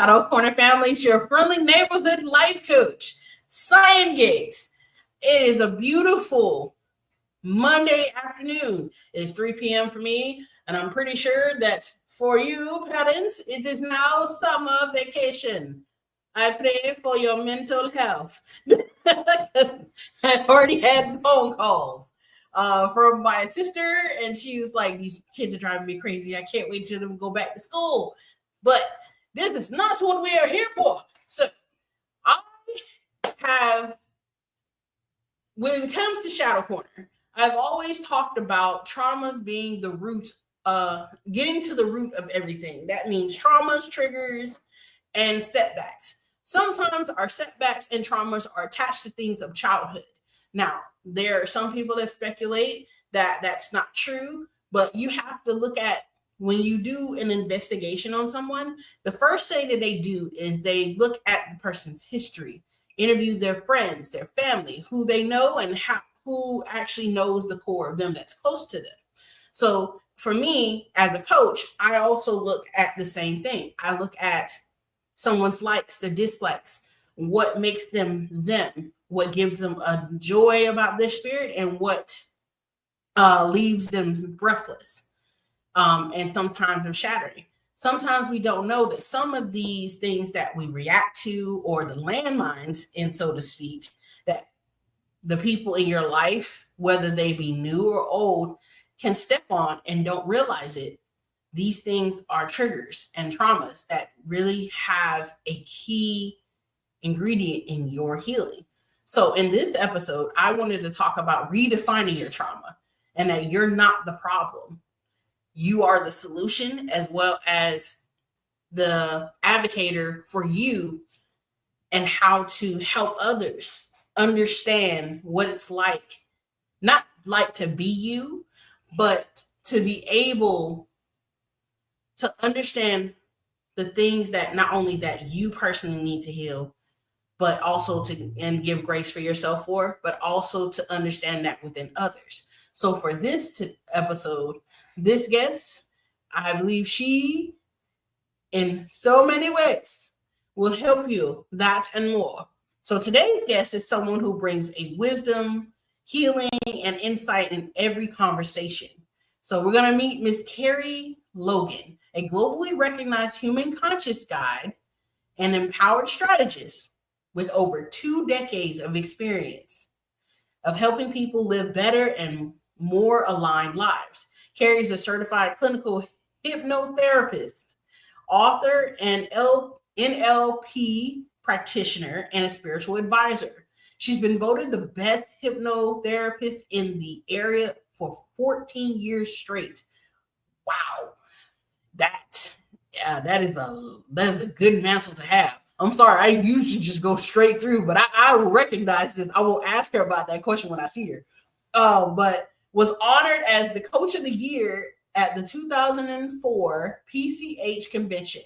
Shadow Corner family. It's your friendly neighborhood life coach, Cyan Gates. It is a beautiful Monday afternoon. It's 3 p.m. for me, and I'm pretty sure that for you, parents, it is now summer vacation. I pray for your mental health. I already had phone calls from my sister, and she was like, these kids are driving me crazy. I can't wait till them go back to school. But this is not what we are here for. So I have, when it comes to Shadow Corner, I've always talked about traumas being the root, getting to the root of everything. That means traumas, triggers, and setbacks. Sometimes our setbacks and traumas are attached to things of childhood. Now, there are some people that speculate that that's not true, but you have to look at, when you do an investigation on someone, the first thing that they do is they look at the person's history, interview their friends, their family, who they know, and who actually knows the core of them that's close to them. So for me, as a coach, I also look at the same thing. I look at someone's likes, their dislikes, what makes them them, what gives them a joy about their spirit, and what leaves them breathless. And sometimes they're shattering. Sometimes we don't know that some of these things that we react to, or the landmines, and so to speak, that the people in your life, whether they be new or old, can step on and don't realize it. These things are triggers and traumas that really have a key ingredient in your healing. So in this episode, I wanted to talk about redefining your trauma, and that you're not the problem. You are the solution, as well as the advocator for you, and how to help others understand what it's like, not like to be you, but to be able to understand the things that not only that you personally need to heal, but also to and give grace for yourself for, but also to understand that within others. So for this episode, this guest, I believe she, in so many ways, will help you that and more. So today's guest is someone who brings a wisdom, healing, and insight in every conversation. So we're going to meet Miss Kerie Logan, a globally recognized human conscious guide and empowered strategist with over 2 decades of experience of helping people live better and more aligned lives. Kerie is a certified clinical hypnotherapist, author, and NLP practitioner, and a spiritual advisor. She's been voted the best hypnotherapist in the area for 14 years straight. Wow. That is a good mantle to have. I'm sorry, I usually just go straight through, but I will recognize this. I will ask her about that question when I see her. But was honored as the Coach of the Year at the 2004 PCH convention.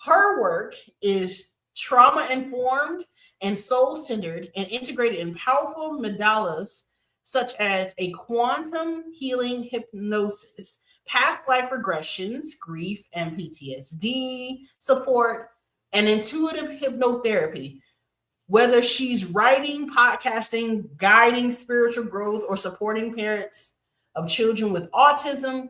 Her work is trauma-informed and soul-centered, and integrated in powerful modalities such as a quantum healing hypnosis, past life regressions, grief and PTSD support, and intuitive hypnotherapy. Whether she's writing, podcasting, guiding spiritual growth, or supporting parents of children with autism,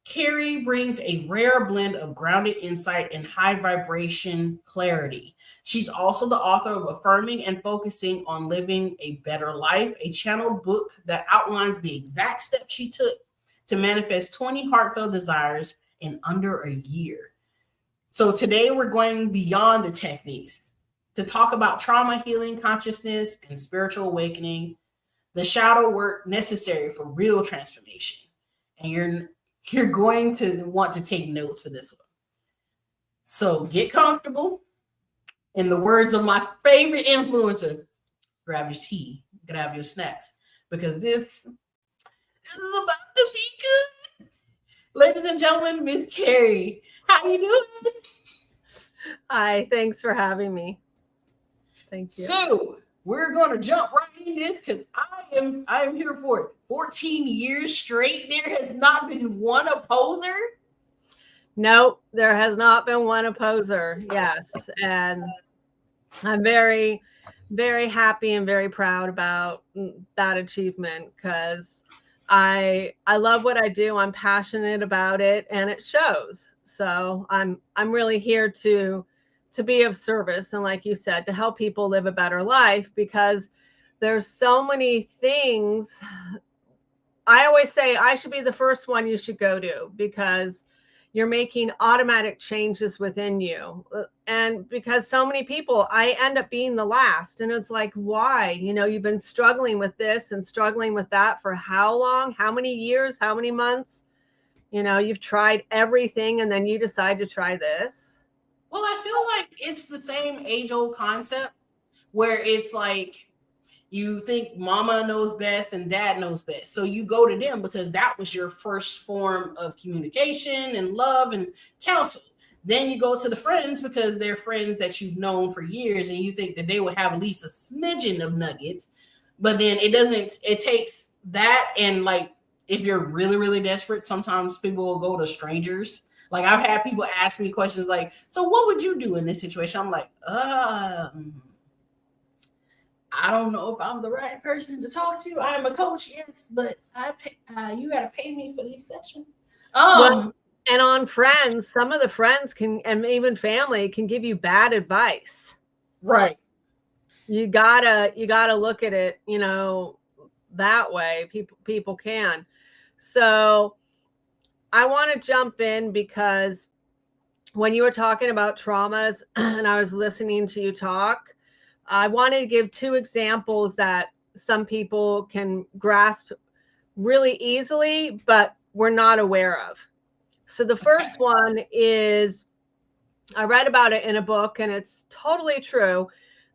Kerie brings a rare blend of grounded insight and high vibration clarity. She's also the author of Affirming and Focusing on Living a Better Life, a channeled book that outlines the exact steps she took to manifest 20 heartfelt desires in under a year. So today we're going beyond the techniques to talk about trauma healing, consciousness, and spiritual awakening, the shadow work necessary for real transformation. And you're going to want to take notes for this one. So get comfortable. In the words of my favorite influencer, grab your tea, grab your snacks, because this is about to be good. Ladies and gentlemen, Miss Kerie, how you doing? Hi, thanks for having me. Thank you. So we're going to jump right in this, because I am here for it. 14 years straight, there has not been one opposer. Nope, there has not been one opposer. Yes. And I'm very, very happy and very proud about that achievement, because I love what I do. I'm passionate about it, and it shows. So I'm really here to be of service, and like you said, to help people live a better life, because there's so many things. I always say I should be the first one you should go to, because you're making automatic changes within you. And because so many people, I end up being the last. And it's like, why? You've been struggling with this and struggling with that for how long? How many years? How many months? You've tried everything, and then you decide to try this. Well, I feel like it's the same age-old concept where it's like you think mama knows best and dad knows best. So you go to them because that was your first form of communication and love and counsel. Then you go to the friends because they're friends that you've known for years, and you think that they would have at least a smidgen of nuggets. But then it takes that, and like if you're really, really desperate, sometimes people will go to strangers. Like I've had people ask me questions like, so what would you do in this situation? I'm like, I don't know if I'm the right person to talk to. I'm a coach, yes, but you got to pay me for these sessions. Well, and on friends, some of the friends can, and even family, can give you bad advice. Right. You gotta look at it, that way. People can. So I want to jump in, because when you were talking about traumas and I was listening to you talk, I wanted to give two examples that some people can grasp really easily, but we're not aware of. So the first one is, I read about it in a book, and it's totally true.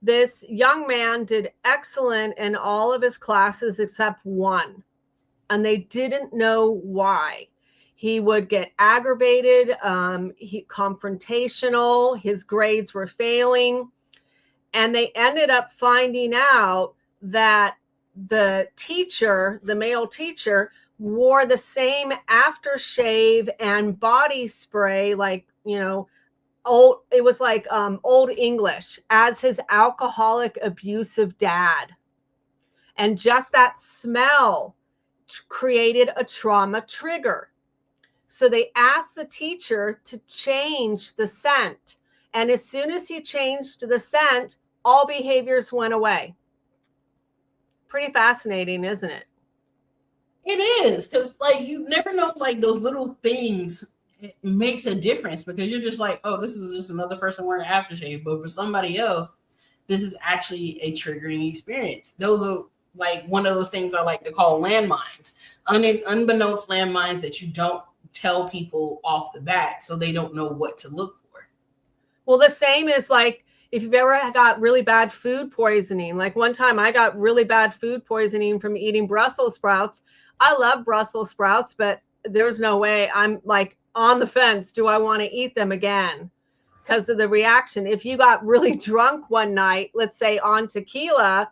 This young man did excellent in all of his classes except one, and they didn't know why. He would get aggravated, confrontational, his grades were failing, and they ended up finding out that the teacher, the male teacher, wore the same aftershave and body spray, like, it was like old English, as his alcoholic, abusive dad. And just that smell created a trauma trigger. So they asked the teacher to change the scent. And as soon as he changed the scent, all behaviors went away. Pretty fascinating, isn't it? It is, because like you never know, like those little things, it makes a difference, because you're just like, oh, this is just another person wearing aftershave. But for somebody else, this is actually a triggering experience. Those are like one of those things I like to call landmines, unbeknownst landmines that you don't tell people off the bat, so they don't know what to look for. Well, the same is like if you've ever got really bad food poisoning. Like one time I got really bad food poisoning from eating Brussels sprouts. I love Brussels sprouts, but there's no way. I'm like on the fence. Do I want to eat them again? Because of the reaction. If you got really drunk one night, let's say on tequila,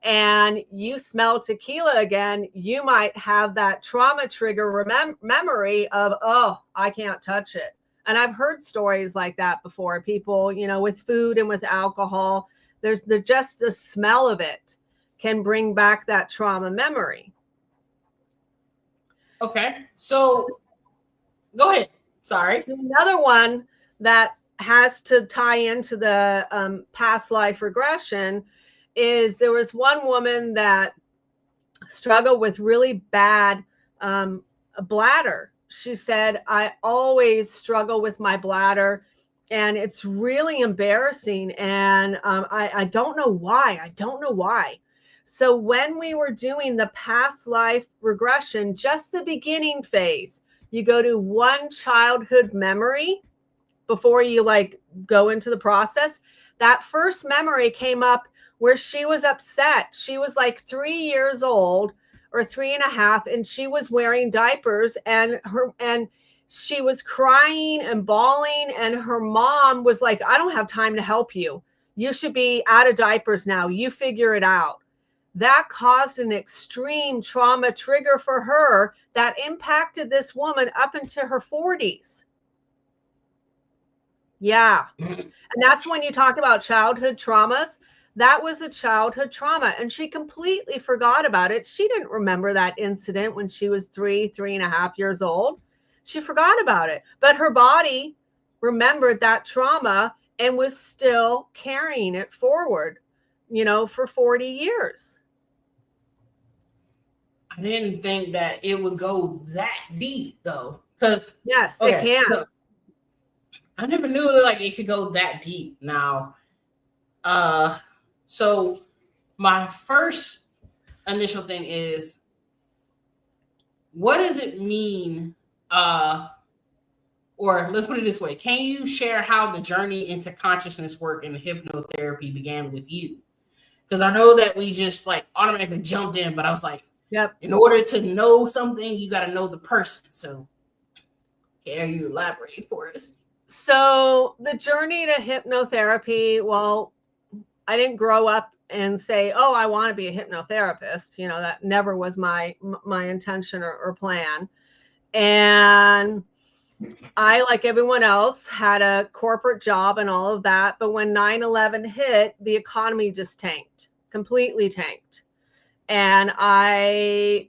and you smell tequila again, you might have that trauma trigger memory of, oh, I can't touch it. And I've heard stories like that before. People, with food and with alcohol, there's just the smell of it can bring back that trauma memory. Okay, so go ahead. Sorry. Another one that has to tie into the past life regression is, there was one woman that struggled with really bad bladder. She said, I always struggle with my bladder, and it's really embarrassing. And I don't know why. I don't know why. So when we were doing the past life regression, just the beginning phase, you go to one childhood memory before you like go into the process. That first memory came up where she was upset. She was like 3 years old or 3.5, and she was wearing diapers, and she was crying and bawling, and her mom was like, I don't have time to help you. You should be out of diapers now. You figure it out. That caused an extreme trauma trigger for her that impacted this woman up into her 40s. Yeah. And that's when you talk about childhood traumas. That was a childhood trauma, and she completely forgot about it. She didn't remember that incident when she was 3.5 years old. She forgot about it, but her body remembered that trauma and was still carrying it forward, for 40 years. I didn't think that it would go that deep though. Because Yes, it okay, can. so I never knew like it could go that deep. Now, so my first initial thing is, what does it mean? Or let's put it this way: can you share how the journey into consciousness work and hypnotherapy began with you? Because I know that we just like automatically jumped in, but I was like, Yep. in order to know something, you got to know the person. So, can you elaborate for us? So the journey to hypnotherapy, well, I didn't grow up and say, oh, I want to be a hypnotherapist. That never was my intention or plan. And I, like everyone else, had a corporate job and all of that. But when 9/11 hit, the economy just tanked, completely tanked. And I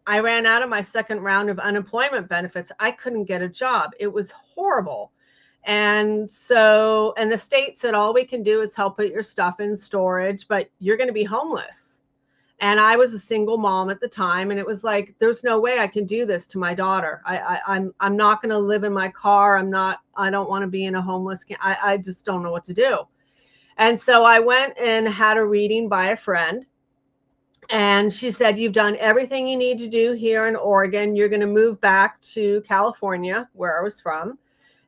ran out of my second round of unemployment benefits. I couldn't get a job. It was horrible. And the state said, all we can do is help put your stuff in storage, but you're going to be homeless. And I was a single mom at the time, and it was like, there's no way I can do this to my daughter. I'm not going to live in my car. I don't want to be in a homeless camp. I just don't know what to do. And so I went and had a reading by a friend. And she said, you've done everything you need to do here in Oregon. You're going to move back to California, where I was from.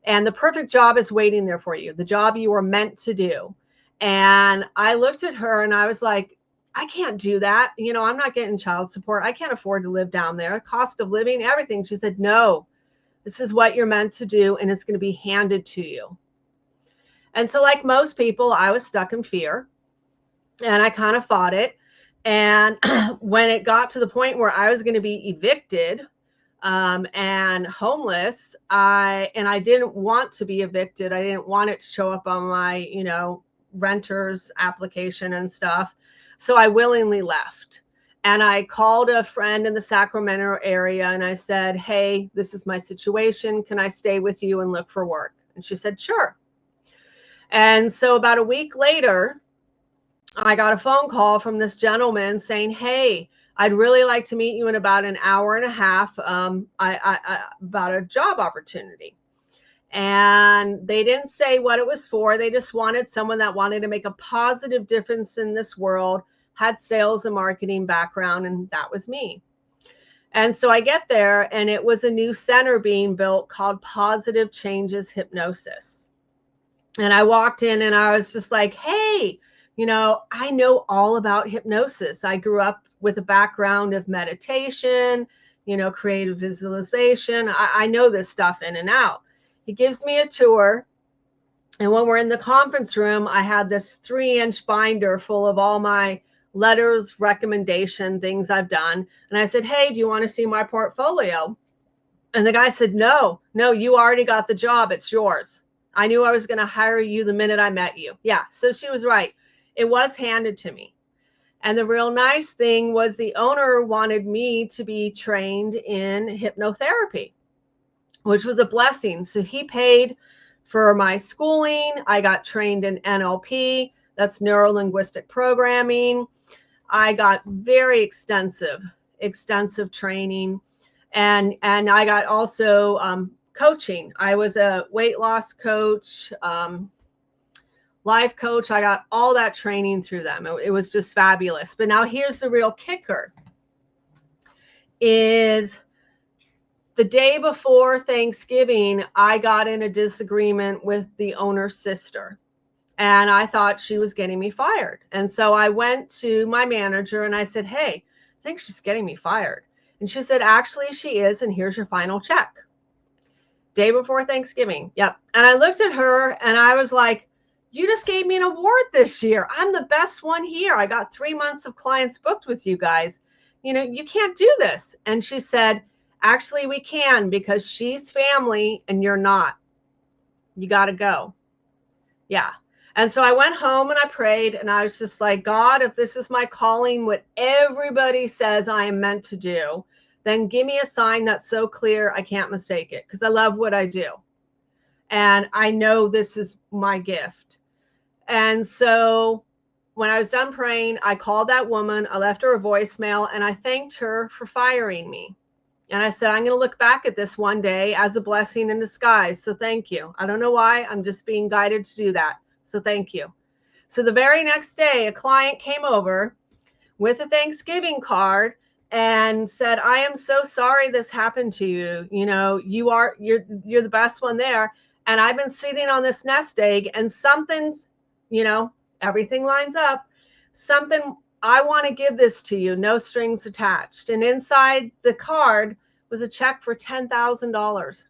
And the perfect job is waiting there for you, the job you were meant to do. And I looked at her and I was like, I can't do that. I'm not getting child support. I can't afford to live down there. Cost of living, everything. She said, no, this is what you're meant to do, and it's going to be handed to you. And so, like most people, I was stuck in fear, and I kind of fought it. And when it got to the point where I was going to be evicted and homeless, I didn't want to be evicted. I didn't want it to show up on my, renter's application and stuff. So I willingly left. And I called a friend in the Sacramento area and I said, hey, this is my situation. Can I stay with you and look for work? And she said, sure. And so about a week later, I got a phone call from this gentleman saying, hey, I'd really like to meet you in about an hour and a half about a job opportunity. And they didn't say what it was for. They just wanted someone that wanted to make a positive difference in this world, had sales and marketing background, and that was me. And so I get there, and it was a new center being built called Positive Changes Hypnosis. And I walked in and I was just like, hey, I know all about hypnosis. I grew up with a background of meditation, creative visualization. I know this stuff in and out. He gives me a tour. And when we're in the conference room, I had this 3-inch binder full of all my letters, recommendation, things I've done. And I said, hey, do you want to see my portfolio? And the guy said, no, you already got the job. It's yours. I knew I was going to hire you the minute I met you. Yeah. So she was right. It was handed to me. And the real nice thing was the owner wanted me to be trained in hypnotherapy, which was a blessing. So he paid for my schooling. I got trained in NLP, that's neuro-linguistic programming. I got very extensive training. And I got also coaching. I was a weight loss coach, life coach. I got all that training through them. It was just fabulous. But now here's the real kicker is the day before Thanksgiving, I got in a disagreement with the owner's sister, and I thought she was getting me fired. And so I went to my manager and I said, hey, I think she's getting me fired. And she said, actually, she is. And here's your final check. Day before Thanksgiving. Yep. And I looked at her and I was like, you just gave me an award this year. I'm the best one here. I got 3 months of clients booked with you guys. You can't do this. And she said, actually, we can, because she's family and you're not. You got to go. Yeah. And so I went home and I prayed, and I was just like, God, if this is my calling, what everybody says I am meant to do, then give me a sign that's so clear I can't mistake it, because I love what I do. And I know this is my gift. And so when I was done praying, I called that woman, I left her a voicemail, and I thanked her for firing me. And I said, I'm going to look back at this one day as a blessing in disguise. So thank you. I don't know why. I'm just being guided to do that. So thank you. So the very next day, a client came over with a Thanksgiving card and said, I am so sorry this happened to you. You know, you're the best one there. And I've been sitting on this nest egg, and something's, you know, everything lines up. Something, I want to give this to you, no strings attached. And inside the card was a check for $10,000.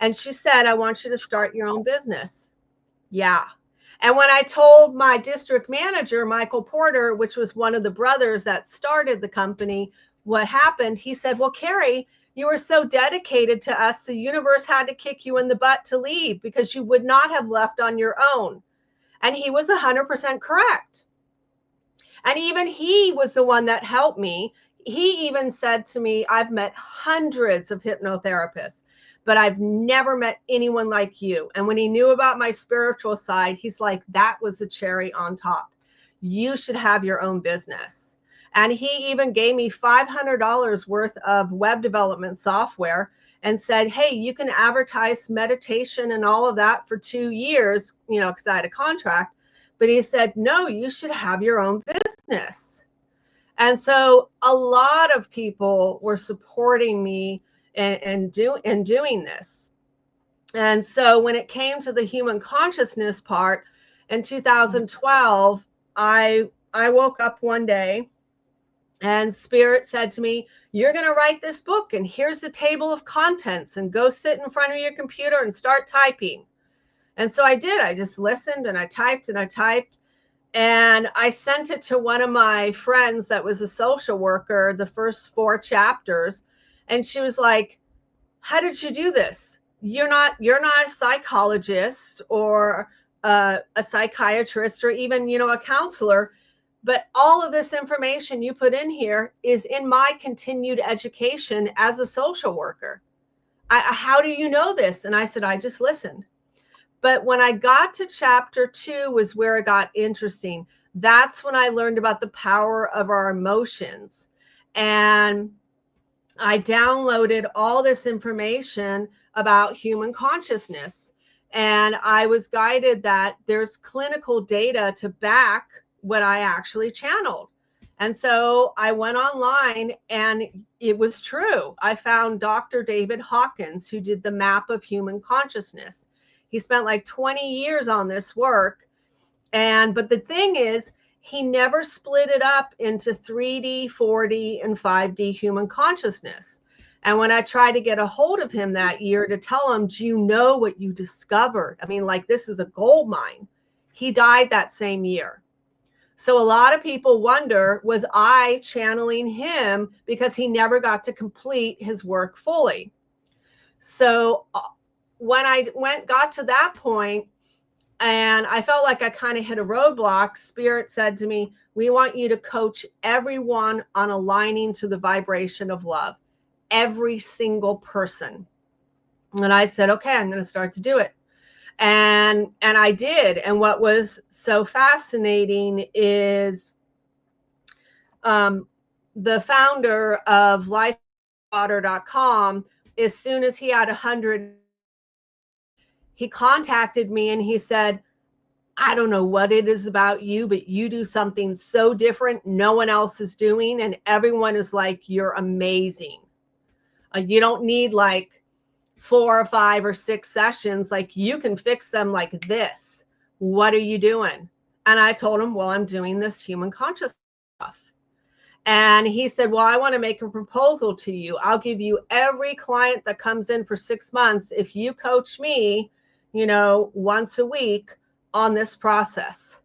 And she said, I want you to start your own business. Yeah. And when I told my district manager, Michael Porter, which was one of the brothers that started the company, what happened, he said, well, Kerie, you were so dedicated to us, the universe had to kick you in the butt to leave, because you would not have left on your own. And he was 100% correct. And even he was the one that helped me. He even said to me, I've met hundreds of hypnotherapists, but I've never met anyone like you. And when he knew about my spiritual side, he's like, that was the cherry on top. You should have your own business. And he even gave me $500 worth of web development software and said, hey, you can advertise meditation and all of that for 2 years, you know, because I had a contract. But he said, no, you should have your own business. And so a lot of people were supporting me in doing this. And so when it came to the human consciousness part in 2012, I woke up one day and Spirit said to me, you're going to write this book, and here's the table of contents, and go sit in front of your computer and start typing. And so I did. I just listened and I typed and I typed. And I sent it to one of my friends that was a social worker, the first 4 chapters. And she was like, how did you do this? You're not a psychologist or a psychiatrist or even, you know, a counselor. But all of this information you put in here is in my continued education as a social worker. How do you know this? And I said, I just listened. But when I got to chapter 2 was where it got interesting. That's when I learned about the power of our emotions. And I downloaded all this information about human consciousness. And I was guided that there's clinical data to back what I actually channeled. And so I went online, and it was true. I found Dr. David Hawkins, who did the map of human consciousness. He spent like 20 years on this work. But the thing is, he never split it up into 3D, 4D, and 5D human consciousness. And when I tried to get a hold of him that year to tell him, do you know what you discovered? I mean, like, this is a gold mine. He died that same year. So a lot of people wonder, was I channeling him because he never got to complete his work fully? So when I got to that point, and I felt like I kind of hit a roadblock, Spirit said to me, we want you to coach everyone on aligning to the vibration of love, every single person. And I said, okay, I'm going to start to do it. And I did. And what was so fascinating is the founder of lifewater.com, as soon as he had 100, he contacted me and he said, I don't know what it is about you, but you do something so different no one else is doing. And everyone is like, you're amazing. You don't need like 4 or 5 or 6 sessions. Like, you can fix them like this. What are you doing? And I told him, well, I'm doing this human consciousness stuff. And he said, well, I want to make a proposal to you. I'll give you every client that comes in for 6 months if you coach me, you know, once a week on this process.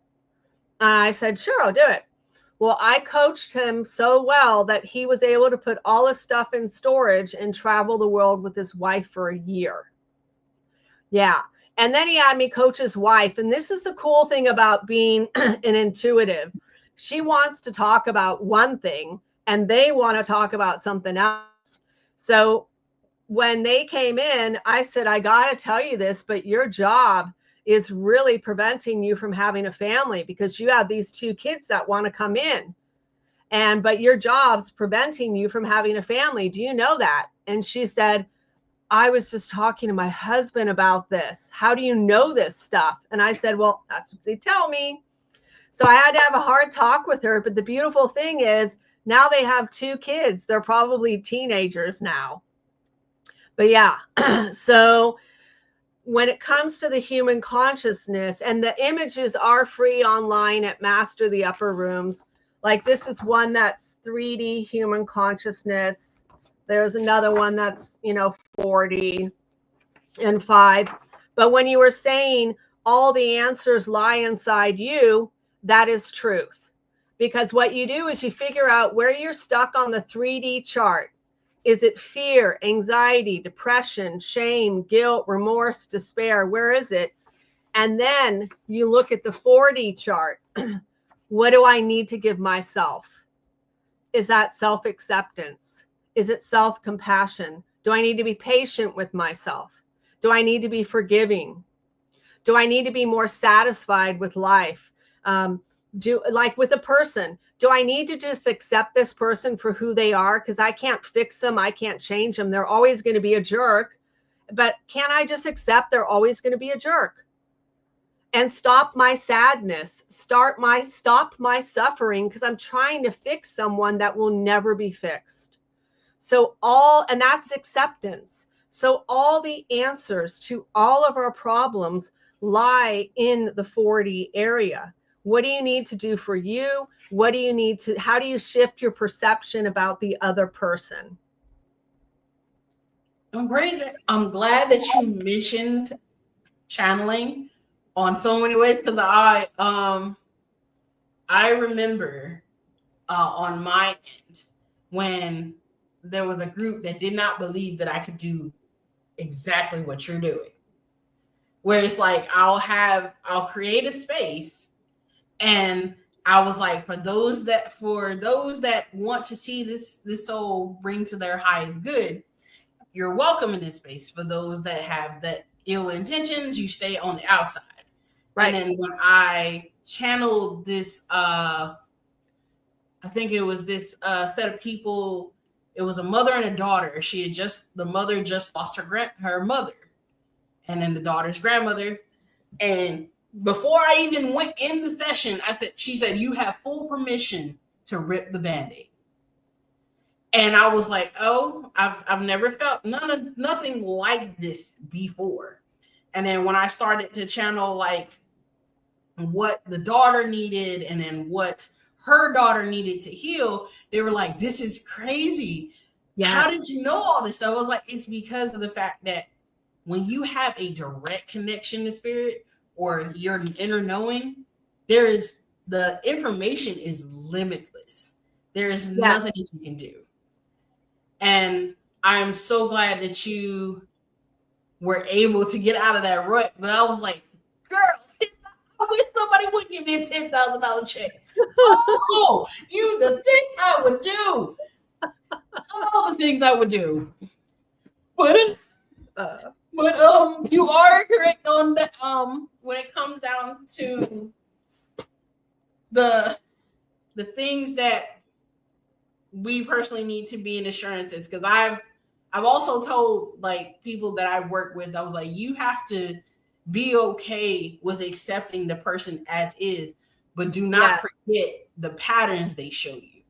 And I said, sure, I'll do it. Well, I coached him so well that he was able to put all his stuff in storage and travel the world with his wife for a year. Yeah. And then he had me coach his wife. And this is the cool thing about being an intuitive. She wants to talk about one thing and they want to talk about something else. So when they came in, I said, I got to tell you this, but your job is really preventing you from having a family because you have these 2 kids that want to come in. But your job's preventing you from having a family. Do you know that? And she said, I was just talking to my husband about this. How do you know this stuff? And I said, well, that's what they tell me. So I had to have a hard talk with her. But the beautiful thing is now they have 2 kids. They're probably teenagers now. But yeah, so when it comes to the human consciousness, and the images are free online at Master the Upper Rooms. Like this is one that's 3D human consciousness. There's another one that's, 4D and 5. But when you were saying all the answers lie inside you, that is truth. Because what you do is you figure out where you're stuck on the 3D chart. Is it fear, anxiety, depression, shame, guilt, remorse, despair? Where is it? And then you look at the 4D chart. What do I need to give myself? Is that self-acceptance? Is it self-compassion? Do I need to be patient with myself? Do I need to be forgiving? Do I need to be more satisfied with life? Like with a person, do I need to just accept this person for who they are? Because I can't fix them. I can't change them. They're always going to be a jerk. But can I just accept they're always going to be a jerk? And stop my sadness, stop my suffering, because I'm trying to fix someone that will never be fixed. And that's acceptance. So all the answers to all of our problems lie in the 4D area. What do you need to do for you? How do you shift your perception about the other person? I'm glad that you mentioned channeling on so many ways, because I remember on my end when there was a group that did not believe that I could do exactly what you're doing, where it's like I'll create a space, and I was like, for those that want to see this soul bring to their highest good, you're welcome in this space. For those that have that ill intentions, you stay on the outside. Right. And then when I channeled this, I think it was this set of people. It was a mother and a daughter. The mother just lost her mother, and then the daughter's grandmother. And before I even went in the session, she said, you have full permission to rip the Band-Aid. And I was like, oh, I've never felt nothing like this before. And then when I started to channel like what the daughter needed and then what her daughter needed to heal, they were like, this is crazy. Yes. How did you know all this stuff? I was like, it's because of the fact that when you have a direct connection to spirit or your inner knowing, the information is limitless. There is nothing that you can do. And I am so glad that you were able to get out of that rut. But I was like, girl, I wish somebody would give me a $10,000 check. Oh, the things I would do. All the things I would do. But you are correct on that. When it comes down to the things that we personally need to be in assurances, because I've also told like people that I've worked with, I was like, you have to be okay with accepting the person as is, but do not forget the patterns they show you.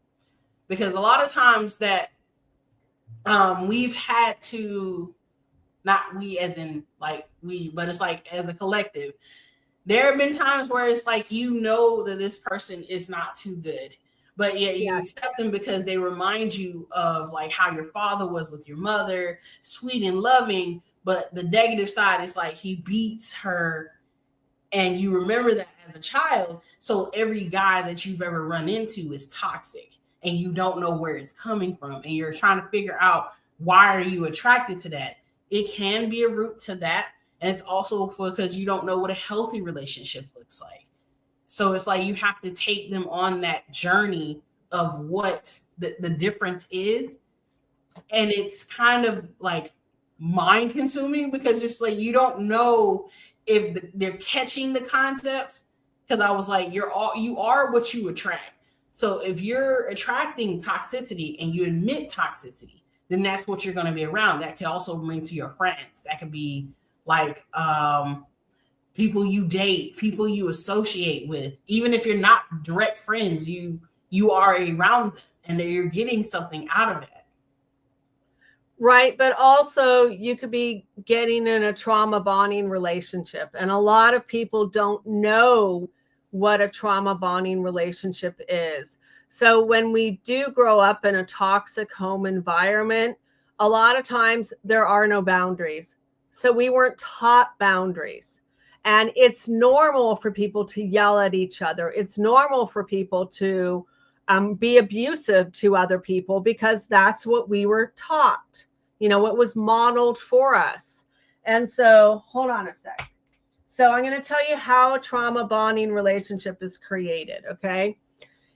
Because a lot of times that we've had to, not we as in like we, but it's like as a collective, there have been times where it's like, that this person is not too good, but yet you accept them because they remind you of like how your father was with your mother, sweet and loving. But the negative side is like he beats her, and you remember that as a child. So every guy that you've ever run into is toxic, and you don't know where it's coming from, and you're trying to figure out why are you attracted to that. It can be a root to that. And it's also because you don't know what a healthy relationship looks like. So it's like you have to take them on that journey of what the difference is. And it's kind of like mind consuming because it's like you don't know if they're catching the concepts. Because I was like, you are what you attract. So if you're attracting toxicity and you admit toxicity, then that's what you're going to be around. That could also bring to your friends. That could be like people you date, people you associate with. Even if you're not direct friends, you are around them and you're getting something out of it. Right. But also you could be getting in a trauma bonding relationship. And a lot of people don't know what a trauma bonding relationship is. So when we do grow up in a toxic home environment, a lot of times there are no boundaries. So we weren't taught boundaries. And it's normal for people to yell at each other. It's normal for people to be abusive to other people because that's what we were taught, what was modeled for us. And so, hold on a sec. So I'm going to tell you how a trauma bonding relationship is created. Okay.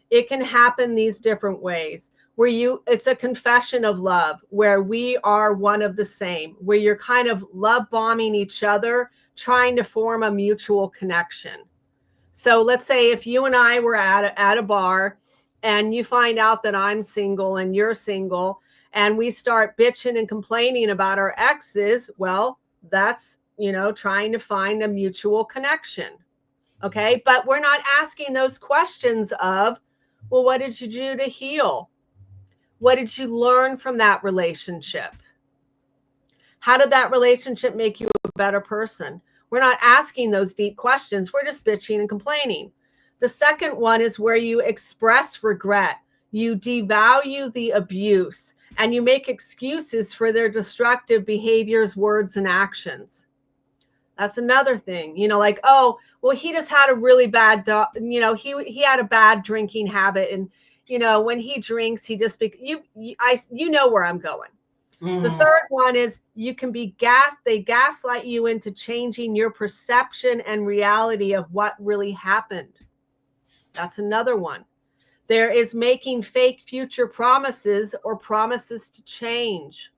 It can happen these different ways where it's a confession of love, where we are one of the same, where you're kind of love bombing each other, trying to form a mutual connection. So let's say if you and I were at a bar and you find out that I'm single and you're single and we start bitching and complaining about our exes, well, that's, trying to find a mutual connection. Okay. But we're not asking those questions of, well, what did you do to heal? What did you learn from that relationship? How did that relationship make you a better person? We're not asking those deep questions. We're just bitching and complaining. The second one is where you express regret. You devalue the abuse and you make excuses for their destructive behaviors, words, and actions. That's another thing, like, oh, well, he just had a really bad, he had a bad drinking habit. And, when he drinks, he just, you know where I'm going. The third one is you can be they gaslight you into changing your perception and reality of what really happened. That's another one. There is making fake future promises or promises to change.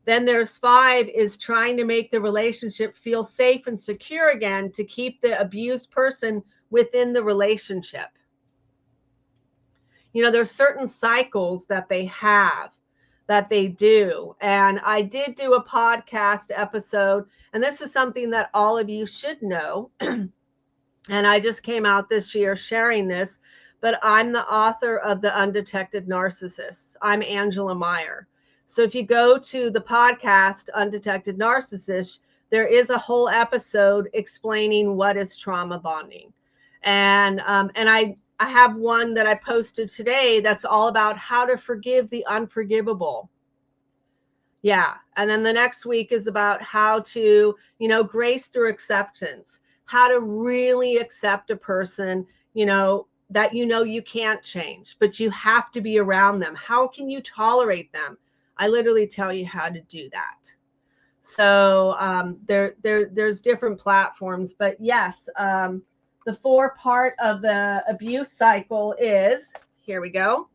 Then there's 5 is trying to make the relationship feel safe and secure again to keep the abused person within the relationship. There's certain cycles that they have, that they do. And I did do a podcast episode, and this is something that all of you should know. And I just came out this year sharing this, but I'm the author of The Undetected Narcissist. I'm Angela Meyer. So if you go to the podcast, Undetected Narcissist, there is a whole episode explaining what is trauma bonding. And I have one that I posted today that's all about how to forgive the unforgivable. Yeah. And then the next week is about how to, grace through acceptance, how to really accept a person, that you can't change, but you have to be around them. How can you tolerate them? I literally tell you how to do that. So there's different platforms, but yes, the 4 part of the abuse cycle is, here we go.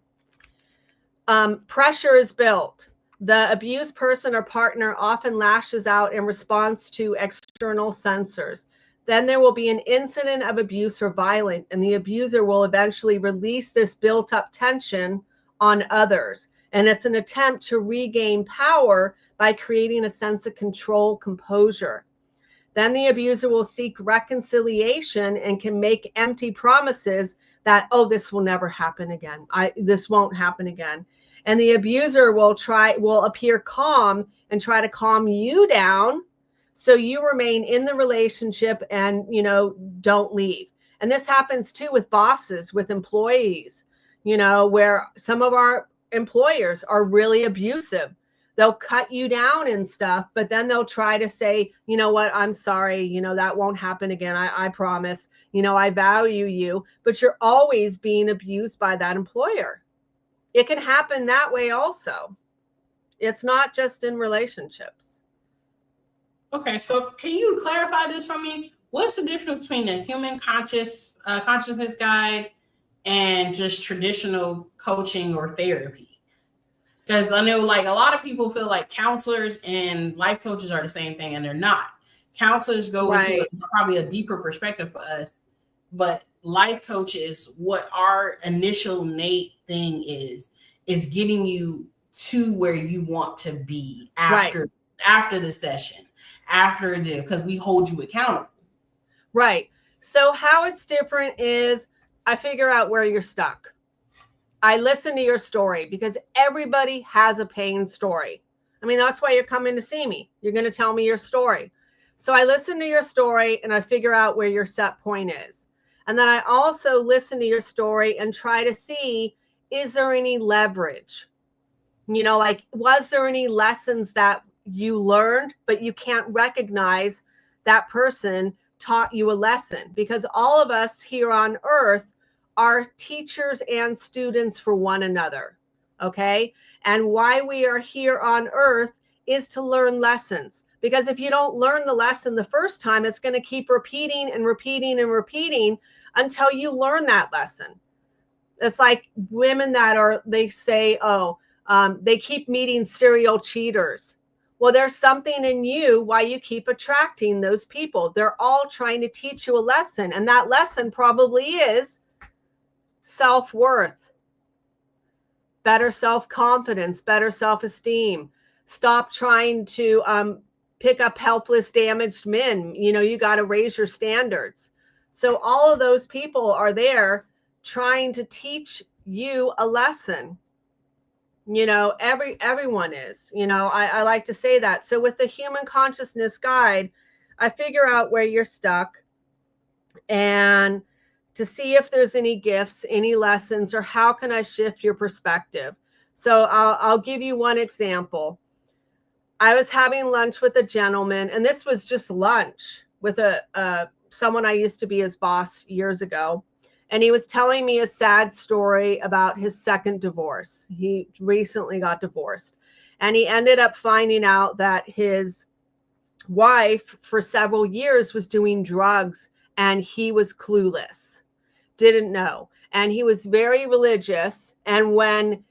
Pressure is built. The abused person or partner often lashes out in response to external censors. Then there will be an incident of abuse or violence, and the abuser will eventually release this built up tension on others. And it's an attempt to regain power by creating a sense of control, composure. Then the abuser will seek reconciliation and can make empty promises that, oh, this will never happen again. This won't happen again. And the abuser will appear calm and try to calm you down so you remain in the relationship and, don't leave. And this happens too with bosses, with employees, where some of our employers are really abusive. They'll cut you down and stuff, but then they'll try to say, you know what, I'm sorry, that won't happen again. I promise, I value you, but you're always being abused by that employer. It can happen that way also. It's not just in relationships. Okay, so can you clarify this for me? What's the difference between a human consciousness guide and just traditional coaching or therapy? Because I know like a lot of people feel like counselors and life coaches are the same thing, and they're not. Counselors go into probably a deeper perspective for us, but life coaches, what our initial innate thing is getting you to where you want to be after the session, after it, because we hold you accountable. Right. So how it's different is I figure out where you're stuck. I listen to your story because everybody has a pain story. I mean, that's why you're coming to see me. You're going to tell me your story. So I listen to your story and I figure out where your set point is. And then I also listen to your story and try to see, is there any leverage? You know, like, was there any lessons that you learned, but you can't recognize that person taught you a lesson? Because all of us here on earth are teachers and students for one another. Okay. And why we are here on earth is to learn lessons. Because if you don't learn the lesson the first time, it's going to keep repeating and repeating and repeating until you learn that lesson. It's like women that are, they say, oh, they keep meeting serial cheaters. Well, there's something in you why you keep attracting those people. They're all trying to teach you a lesson. And that lesson probably is self-worth, better self-confidence, better self-esteem. Stop trying to pick up helpless, damaged men. You know, you got to raise your standards. So all of those people are there trying to teach you a lesson. You know, everyone is, you know, I like to say that. So with the human consciousness guide, I figure out where you're stuck and to see if there's any gifts, any lessons, or how can I shift your perspective. So I'll give you one example. I was having lunch with a gentleman, and this was just lunch with someone I used to be his boss years ago. And he was telling me a sad story about his second divorce. He recently got divorced. And he ended up finding out that his wife for several years was doing drugs and he was clueless, didn't know. And he was very religious. And when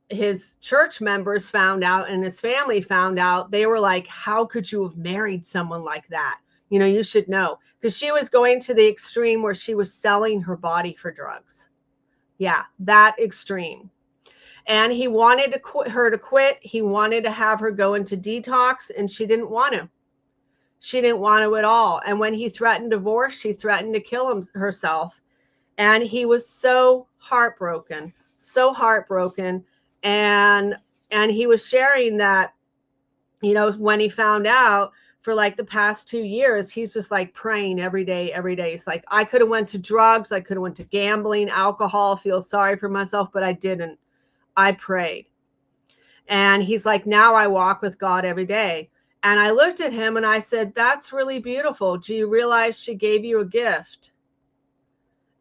his church members found out and his family found out, they were like, how could you have married someone like that? You know, you should know. Because she was going to the extreme where she was selling her body for drugs. Yeah, that extreme. And he wanted her to quit. He wanted to have her go into detox, and she didn't want to. She didn't want to at all. And when he threatened divorce, she threatened to kill herself. And he was so heartbroken, so heartbroken. And he was sharing that, you know, when he found out, for like the past 2 years, he's just like praying every day, every day. It's like, I could have went to drugs. I could have went to gambling, alcohol, feel sorry for myself, but I didn't. I prayed. And he's like, now I walk with God every day. And I looked at him and I said, that's really beautiful. Do you realize she gave you a gift?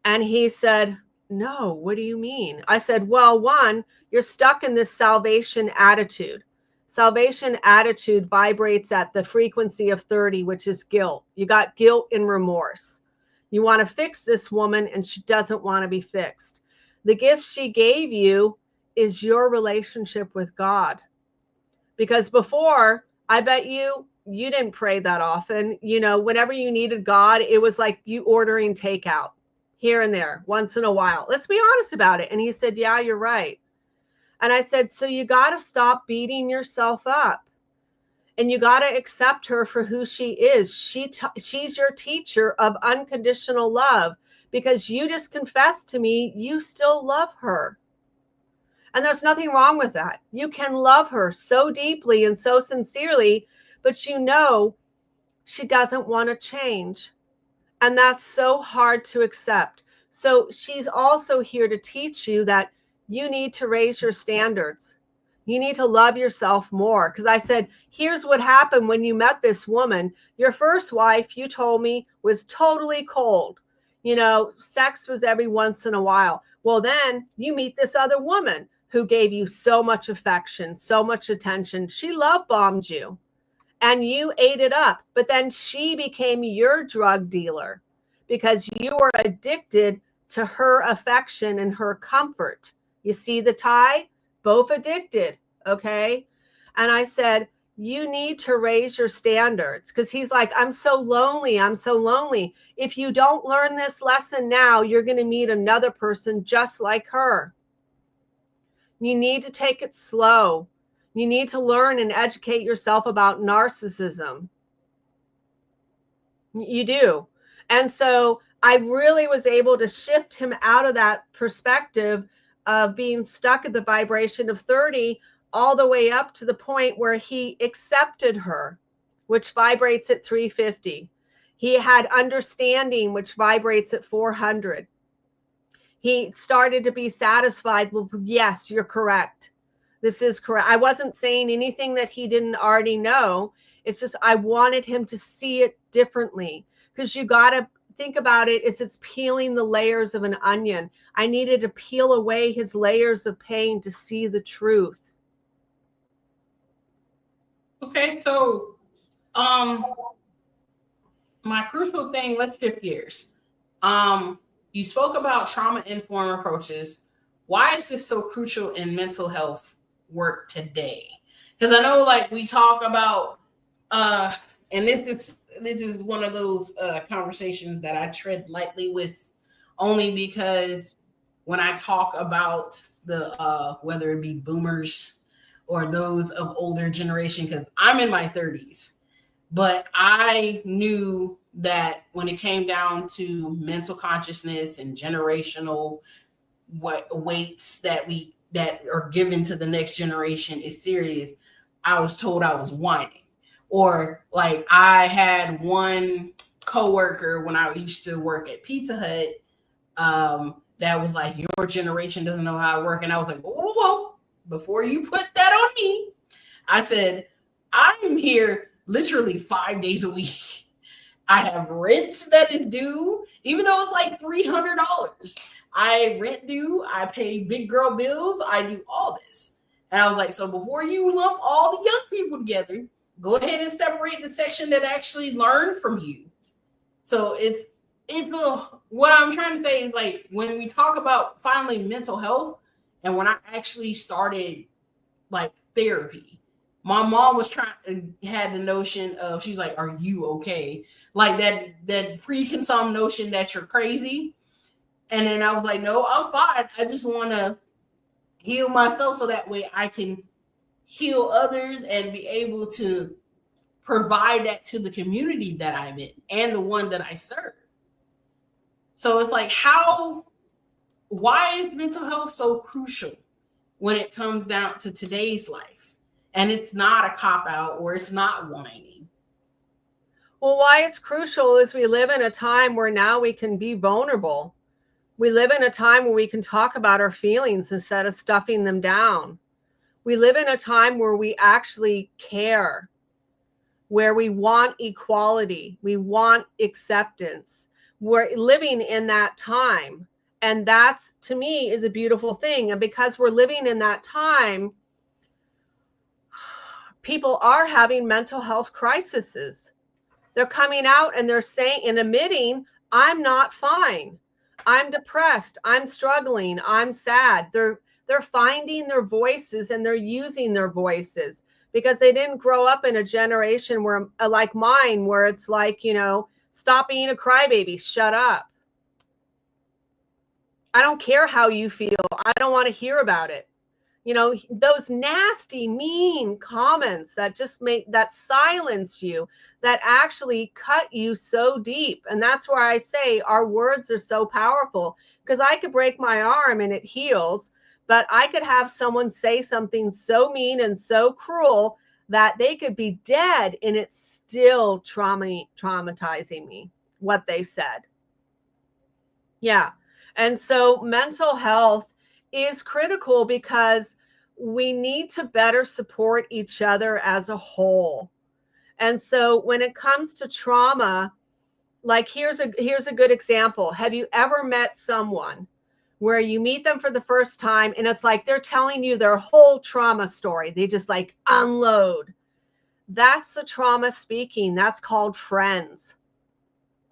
And he said, no, what do you mean? I said, well, one, you're stuck in this salvation attitude. Salvation attitude vibrates at the frequency of 30, which is guilt. You got guilt and remorse. You want to fix this woman and she doesn't want to be fixed. The gift she gave you is your relationship with God. Because before, I bet you didn't pray that often. You know, whenever you needed God, it was like you ordering takeout here and there once in a while. Let's be honest about it. And he said, yeah, you're right. And I said, so you got to stop beating yourself up. And you got to accept her for who she is. She's your teacher of unconditional love, because you just confessed to me you still love her. And there's nothing wrong with that. You can love her so deeply and so sincerely, but you know she doesn't want to change. And that's so hard to accept. So she's also here to teach you that you need to raise your standards. You need to love yourself more. Because I said, here's what happened when you met this woman. Your first wife, you told me, was totally cold. You know, sex was every once in a while. Well, then you meet this other woman who gave you so much affection, so much attention. She love bombed you. and you ate it up. But then she became your drug dealer because you were addicted to her affection and her comfort. You see the tie? Both addicted. Okay. And I said, you need to raise your standards, because he's like, I'm so lonely. I'm so lonely. If you don't learn this lesson now, you're going to meet another person just like her. You need to take it slow. You need to learn and educate yourself about narcissism. You do. And so I really was able to shift him out of that perspective of being stuck at the vibration of 30 all the way up to the point where he accepted her, which vibrates at 350. He had understanding, which vibrates at 400. He started to be satisfied. Well, yes, you're correct. This is correct. I wasn't saying anything that he didn't already know. It's just I wanted him to see it differently, because you got to think about it as it's peeling the layers of an onion. I needed to peel away his layers of pain to see the truth. Okay, so my crucial thing, let's shift gears. You spoke about trauma-informed approaches. Why is this so crucial in mental health work today? Because I know, like, we talk about, and this is one of those conversations that I tread lightly with, only because when I talk about the whether it be boomers or those of older generation, because I'm in my 30s, but I knew that when it came down to mental consciousness and generational weights that are given to the next generation is serious, I was told I was whining. Or like I had one coworker when I used to work at Pizza Hut, that was like, your generation doesn't know how to work. And I was like, whoa, before you put that on me, I said, I'm here literally 5 days a week. I have rent that is due, even though it's like $300. I rent due, I pay big girl bills, I do all this. And I was like, so before you lump all the young people together, go ahead and separate the section that actually learn from you. So what I'm trying to say is, like, when we talk about finally mental health, and when I actually started like therapy, my mom was had the notion of, she's like, are you okay? Like that preconceived notion that you're crazy. And then I was like, no, I'm fine. I just want to heal myself so that way I can heal others and be able to provide that to the community that I'm in and the one that I serve. So it's like, why is mental health so crucial when it comes down to today's life? And it's not a cop-out, or it's not whining. Well, why it's crucial is we live in a time where now we can be vulnerable. We live in a time where we can talk about our feelings instead of stuffing them down. We live in a time where we actually care, where we want equality, we want acceptance. We're living in that time. And that's, to me, is a beautiful thing. And because we're living in that time, people are having mental health crises. They're coming out and they're saying and admitting, I'm not fine. I'm depressed. I'm struggling. I'm sad. They're finding their voices, and they're using their voices, because they didn't grow up in a generation where, like mine, where it's like, stop being a crybaby, shut up. I don't care how you feel. I don't want to hear about it. Those nasty, mean comments that just that silence you, that actually cut you so deep. And that's where I say our words are so powerful, because I could break my arm and it heals, but I could have someone say something so mean and so cruel that they could be dead and it's still traumatizing me, what they said. Yeah. And so mental health is critical, because we need to better support each other as a whole. And so when it comes to trauma, like here's a good example. Have you ever met someone where you meet them for the first time and it's like they're telling you their whole trauma story? They just like unload. That's the trauma speaking. That's called friends.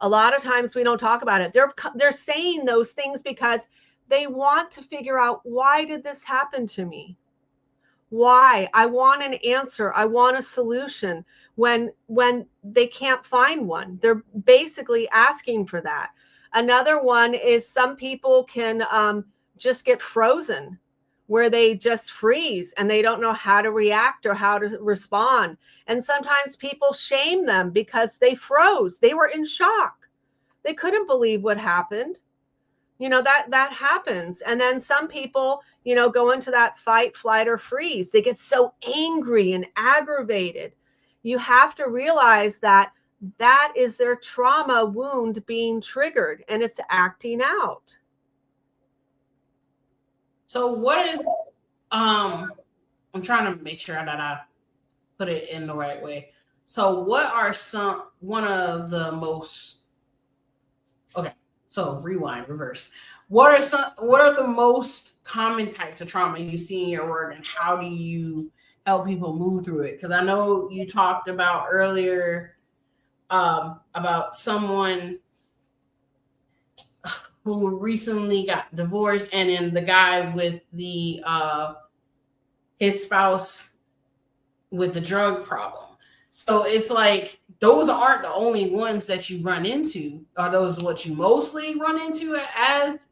A lot of times we don't talk about it. They're saying those things because they want to figure out, why did this happen to me? Why? I want an answer. I want a solution. When they can't find one, they're basically asking for that. Another one is, some people can just get frozen, where they just freeze and they don't know how to react or how to respond. And sometimes people shame them because they froze. They were in shock. They couldn't believe what happened. That happens. And then some people, go into that fight, flight, or freeze. They get so angry and aggravated. You have to realize that that is their trauma wound being triggered, and it's acting out. So what is I'm trying to make sure that I put it in the right way. So what are one of the most, okay, so rewind, reverse. What are the most common types of trauma you see in your work, and how do you help people move through it? Because I know you talked about earlier about someone who recently got divorced, and then the guy with the his spouse with the drug problem. So it's like, those aren't the only ones that you run into. Are those what you mostly run into as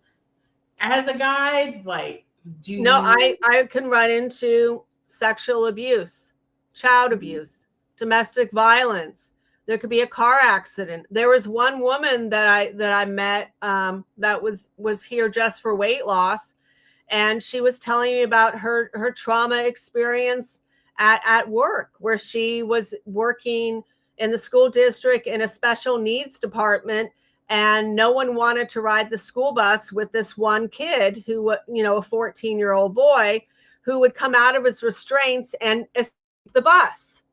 a guide? Like, I can run into sexual abuse, child abuse, domestic violence. There could be a car accident. There was one woman that I met that was here just for weight loss, and she was telling me about her trauma experience at work, where she was working in the school district in a special needs department, and no one wanted to ride the school bus with this one kid who, a 14-year-old boy, who would come out of his restraints and escape the bus.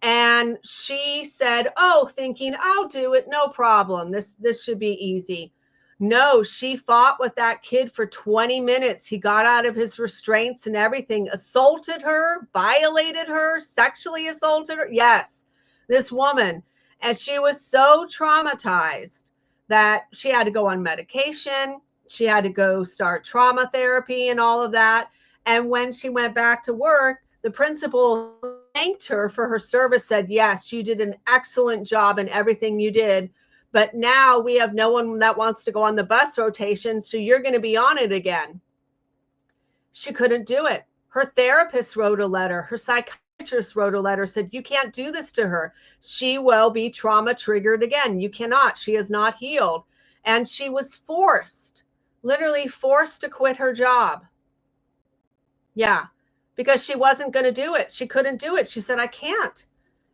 And she said, oh, thinking, I'll do it, no problem, this should be easy. No, she fought with that kid for 20 minutes. He got out of his restraints and everything, assaulted her, violated her, sexually assaulted her. Yes, this woman. And she was so traumatized that she had to go on medication. She had to go start trauma therapy and all of that. And when she went back to work, the principal thanked her for her service, said, yes, you did an excellent job in everything you did. But now we have no one that wants to go on the bus rotation, so you're going to be on it again. She couldn't do it. Her therapist wrote a letter. Her psychiatrist wrote a letter, said, you can't do this to her. She will be trauma triggered again. You cannot. She is not healed. And she was literally forced to quit her job. Yeah, because she wasn't going to do it. She couldn't do it. She said, I can't.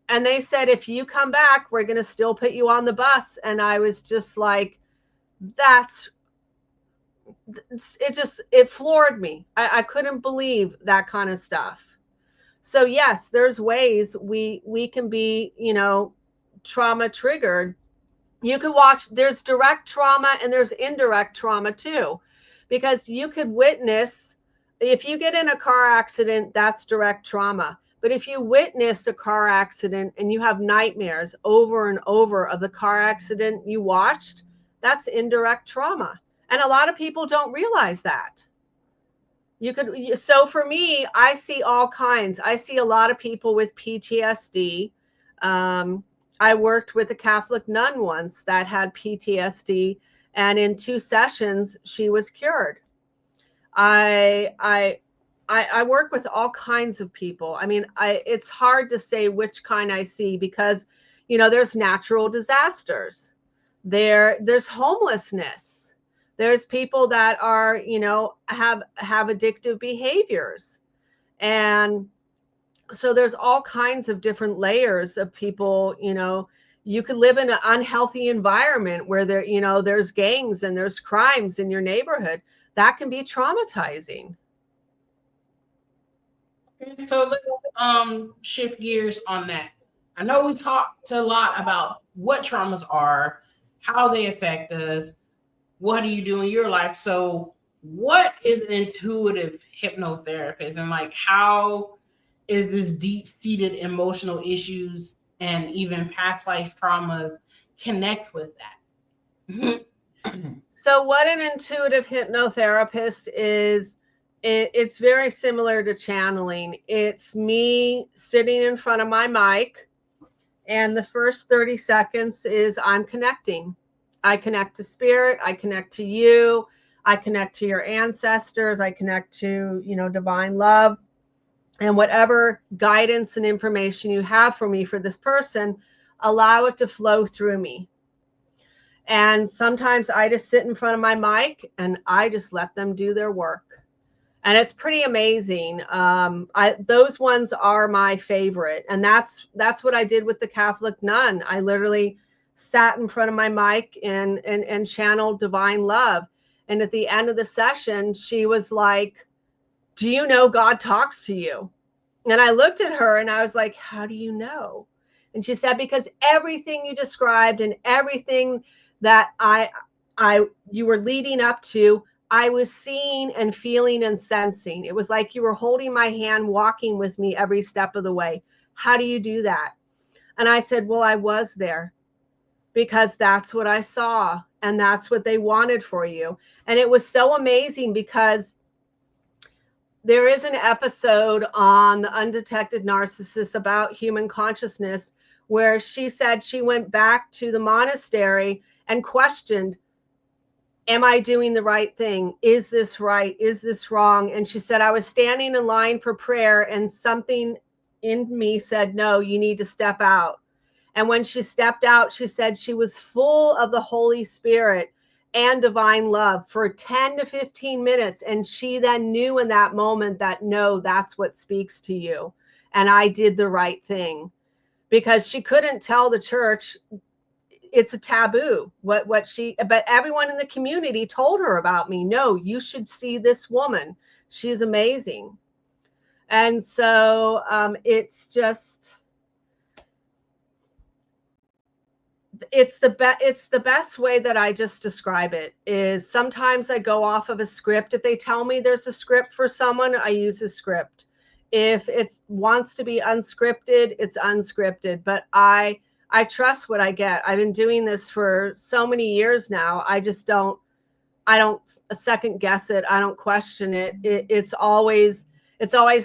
And they said, if you come back, we're going to still put you on the bus. And I was just like, it floored me. I couldn't believe that kind of stuff. So yes, there's ways we can be, trauma triggered. You can watch, there's direct trauma and there's indirect trauma too, because you could witness, if you get in a car accident, that's direct trauma. But if you witness a car accident and you have nightmares over and over of the car accident you watched, that's indirect trauma. And a lot of people don't realize that. So for me, I see all kinds. I see a lot of people with PTSD. I worked with a Catholic nun once that had PTSD, and in 2 sessions, she was cured. I work with all kinds of people. I mean, it's hard to say which kind I see, because, there's natural disasters. There's homelessness. There's people that are, have addictive behaviors. And so there's all kinds of different layers of people. You could live in an unhealthy environment where there's gangs and there's crimes in your neighborhood. That can be traumatizing. So let's shift gears on that. I know we talked a lot about what traumas are, how they affect us, what do you do in your life. So what is an intuitive hypnotherapist, and like how is this deep-seated emotional issues and even past life traumas connect with that. So what an intuitive hypnotherapist is, it's very similar to channeling. It's me sitting in front of my mic, and the first 30 seconds is I'm connecting. I connect to spirit, I connect to you, I connect to your ancestors, I connect to, divine love, and whatever guidance and information you have for me for this person, allow it to flow through me. And sometimes I just sit in front of my mic and I just let them do their work. And it's pretty amazing. Those ones are my favorite. And that's what I did with the Catholic nun. I literally sat in front of my mic and channeled divine love. And at the end of the session, she was like, "Do you know God talks to you?" And I looked at her and I was like, "How do you know?" And she said, "Because everything you described and everything that you were leading up to, I was seeing and feeling and sensing. It was like you were holding my hand, walking with me every step of the way. How do you do that?" And I said, "Well, I was there because that's what I saw and that's what they wanted for you." And it was so amazing because there is an episode on the undetected narcissist about human consciousness where she said she went back to the monastery and questioned, "Am I doing the right thing? Is this right? Is this wrong?" And she said, "I was standing in line for prayer and something in me said, no, you need to step out." And when she stepped out, she said she was full of the Holy Spirit and divine love for 10 to 15 minutes. And she then knew in that moment that, no, that's what speaks to you. And I did the right thing, because she couldn't tell the church. It's a taboo. But everyone in the community told her about me. "No, you should see this woman. She's amazing." And so it's just, it's the best way that I just describe it is sometimes I go off of a script. If they tell me there's a script for someone, I use a script. If it wants to be unscripted, it's unscripted. But I trust what I get. I've been doing this for so many years now. I don't second guess it. I don't question it. It's always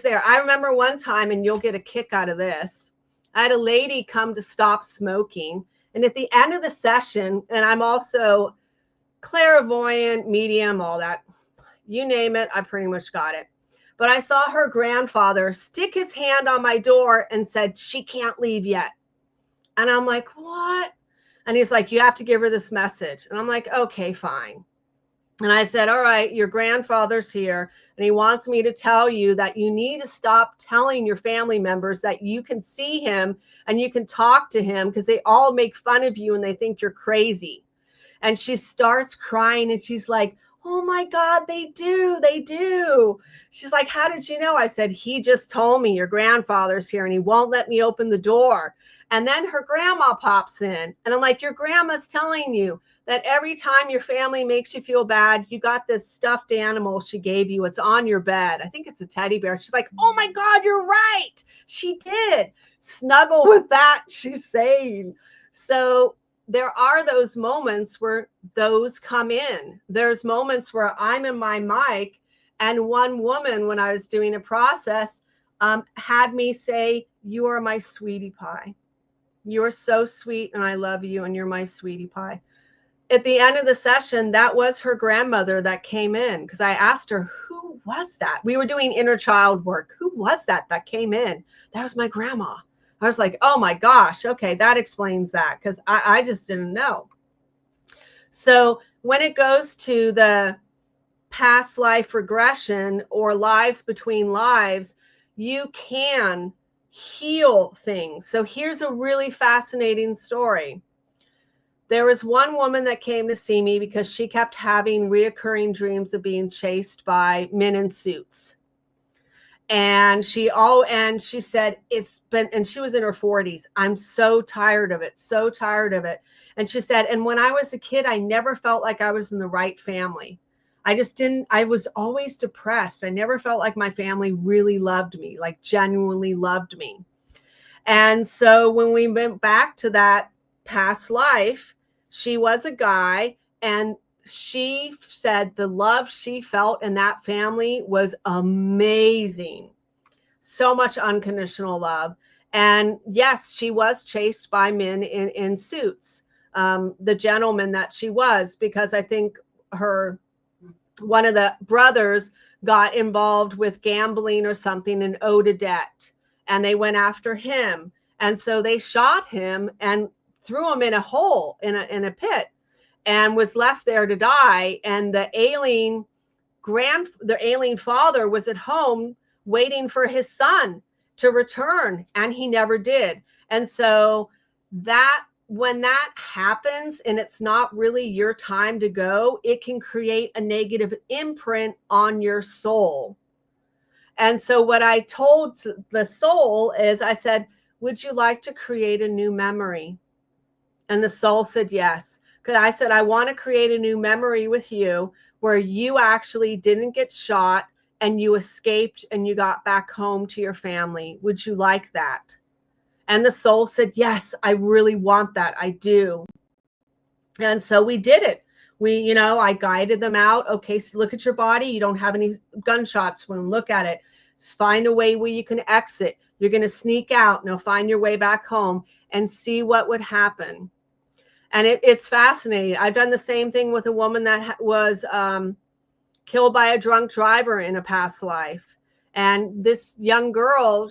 there. I remember one time, and you'll get a kick out of this. I had a lady come to stop smoking. And at the end of the session, and I'm also clairvoyant, medium, all that, you name it, I pretty much got it. But I saw her grandfather stick his hand on my door and said, "She can't leave yet." And I'm like, "What?" And he's like, "You have to give her this message." And I'm like, "Okay, fine." And I said, "All right, your grandfather's here, and he wants me to tell you that you need to stop telling your family members that you can see him and you can talk to him, because they all make fun of you and they think you're crazy." And she starts crying and she's like, "Oh my God, they do. They do." She's like, "How did you know?" I said, "He just told me your grandfather's here and he won't let me open the door." And then her grandma pops in and I'm like, "Your grandma's telling you that every time your family makes you feel bad, you got this stuffed animal she gave you. It's on your bed. I think it's a teddy bear." She's like, "Oh my God, you're right. She did. Snuggle with that," she's saying. So there are those moments where those come in. There's moments where I'm in my mic, and one woman, when I was doing a process, had me say, "You are my sweetie pie. You're so sweet and I love you and you're my sweetie pie." At the end of the session, that was her grandmother that came in, because I asked her, "Who was that?" We were doing inner child work. "Who was that came in?" "That was my grandma." I was like, "Oh my gosh, okay, that explains that," because I just didn't know. So when it goes to the past life regression or lives between lives, you can heal things. So here's a really fascinating story. There was one woman that came to see me because she kept having reoccurring dreams of being chased by men in suits. And she said, "It's been," and she was in her 40s. "I'm so tired of it, so tired of it." And she said, "And when I was a kid, I never felt like I was in the right family. I was always depressed. I never felt like my family really loved me, like genuinely loved me. And so when we went back to that past life, she was a guy, and she said the love she felt in that family was amazing. So much unconditional love. And yes, she was chased by men in suits, the gentleman that she was, because I think one of the brothers got involved with gambling or something and owed a debt, and they went after him. And so they shot him and threw him in a hole in a pit, and was left there to die. And the alien father was at home waiting for his son to return, and he never did. And so that when that happens and it's not really your time to go, it can create a negative imprint on your soul. And so what I told the soul is, I said, would you like to create a new memory? And the soul said yes. Because I said, I want to create a new memory with you where you actually didn't get shot and you escaped and you got back home to your family. Would you like that? And the soul said, yes, I really want that. I do. And so we did it. I guided them out. Okay, so look at your body. You don't have any gunshots wound. Look at it. Find a way where you can exit. You're going to sneak out. Now find your way back home and see what would happen. And it's fascinating. I've done the same thing with a woman that was killed by a drunk driver in a past life. And this young girl,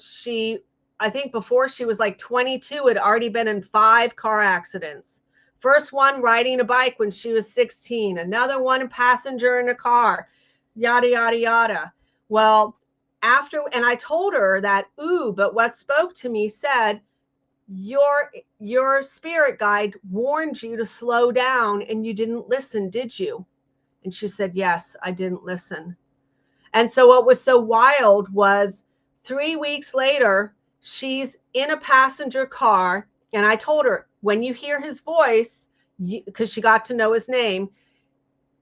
I think before she was like 22, had already been in 5 car accidents. First one riding a bike when she was 16, another one a passenger in a car, yada, yada, yada. Well, and I told her that, but what spoke to me said, your spirit guide warned you to slow down and you didn't listen, did you? And she said, yes, I didn't listen. And so what was so wild was 3 weeks later, she's in a passenger car. And I told her, when you hear his voice, because she got to know his name,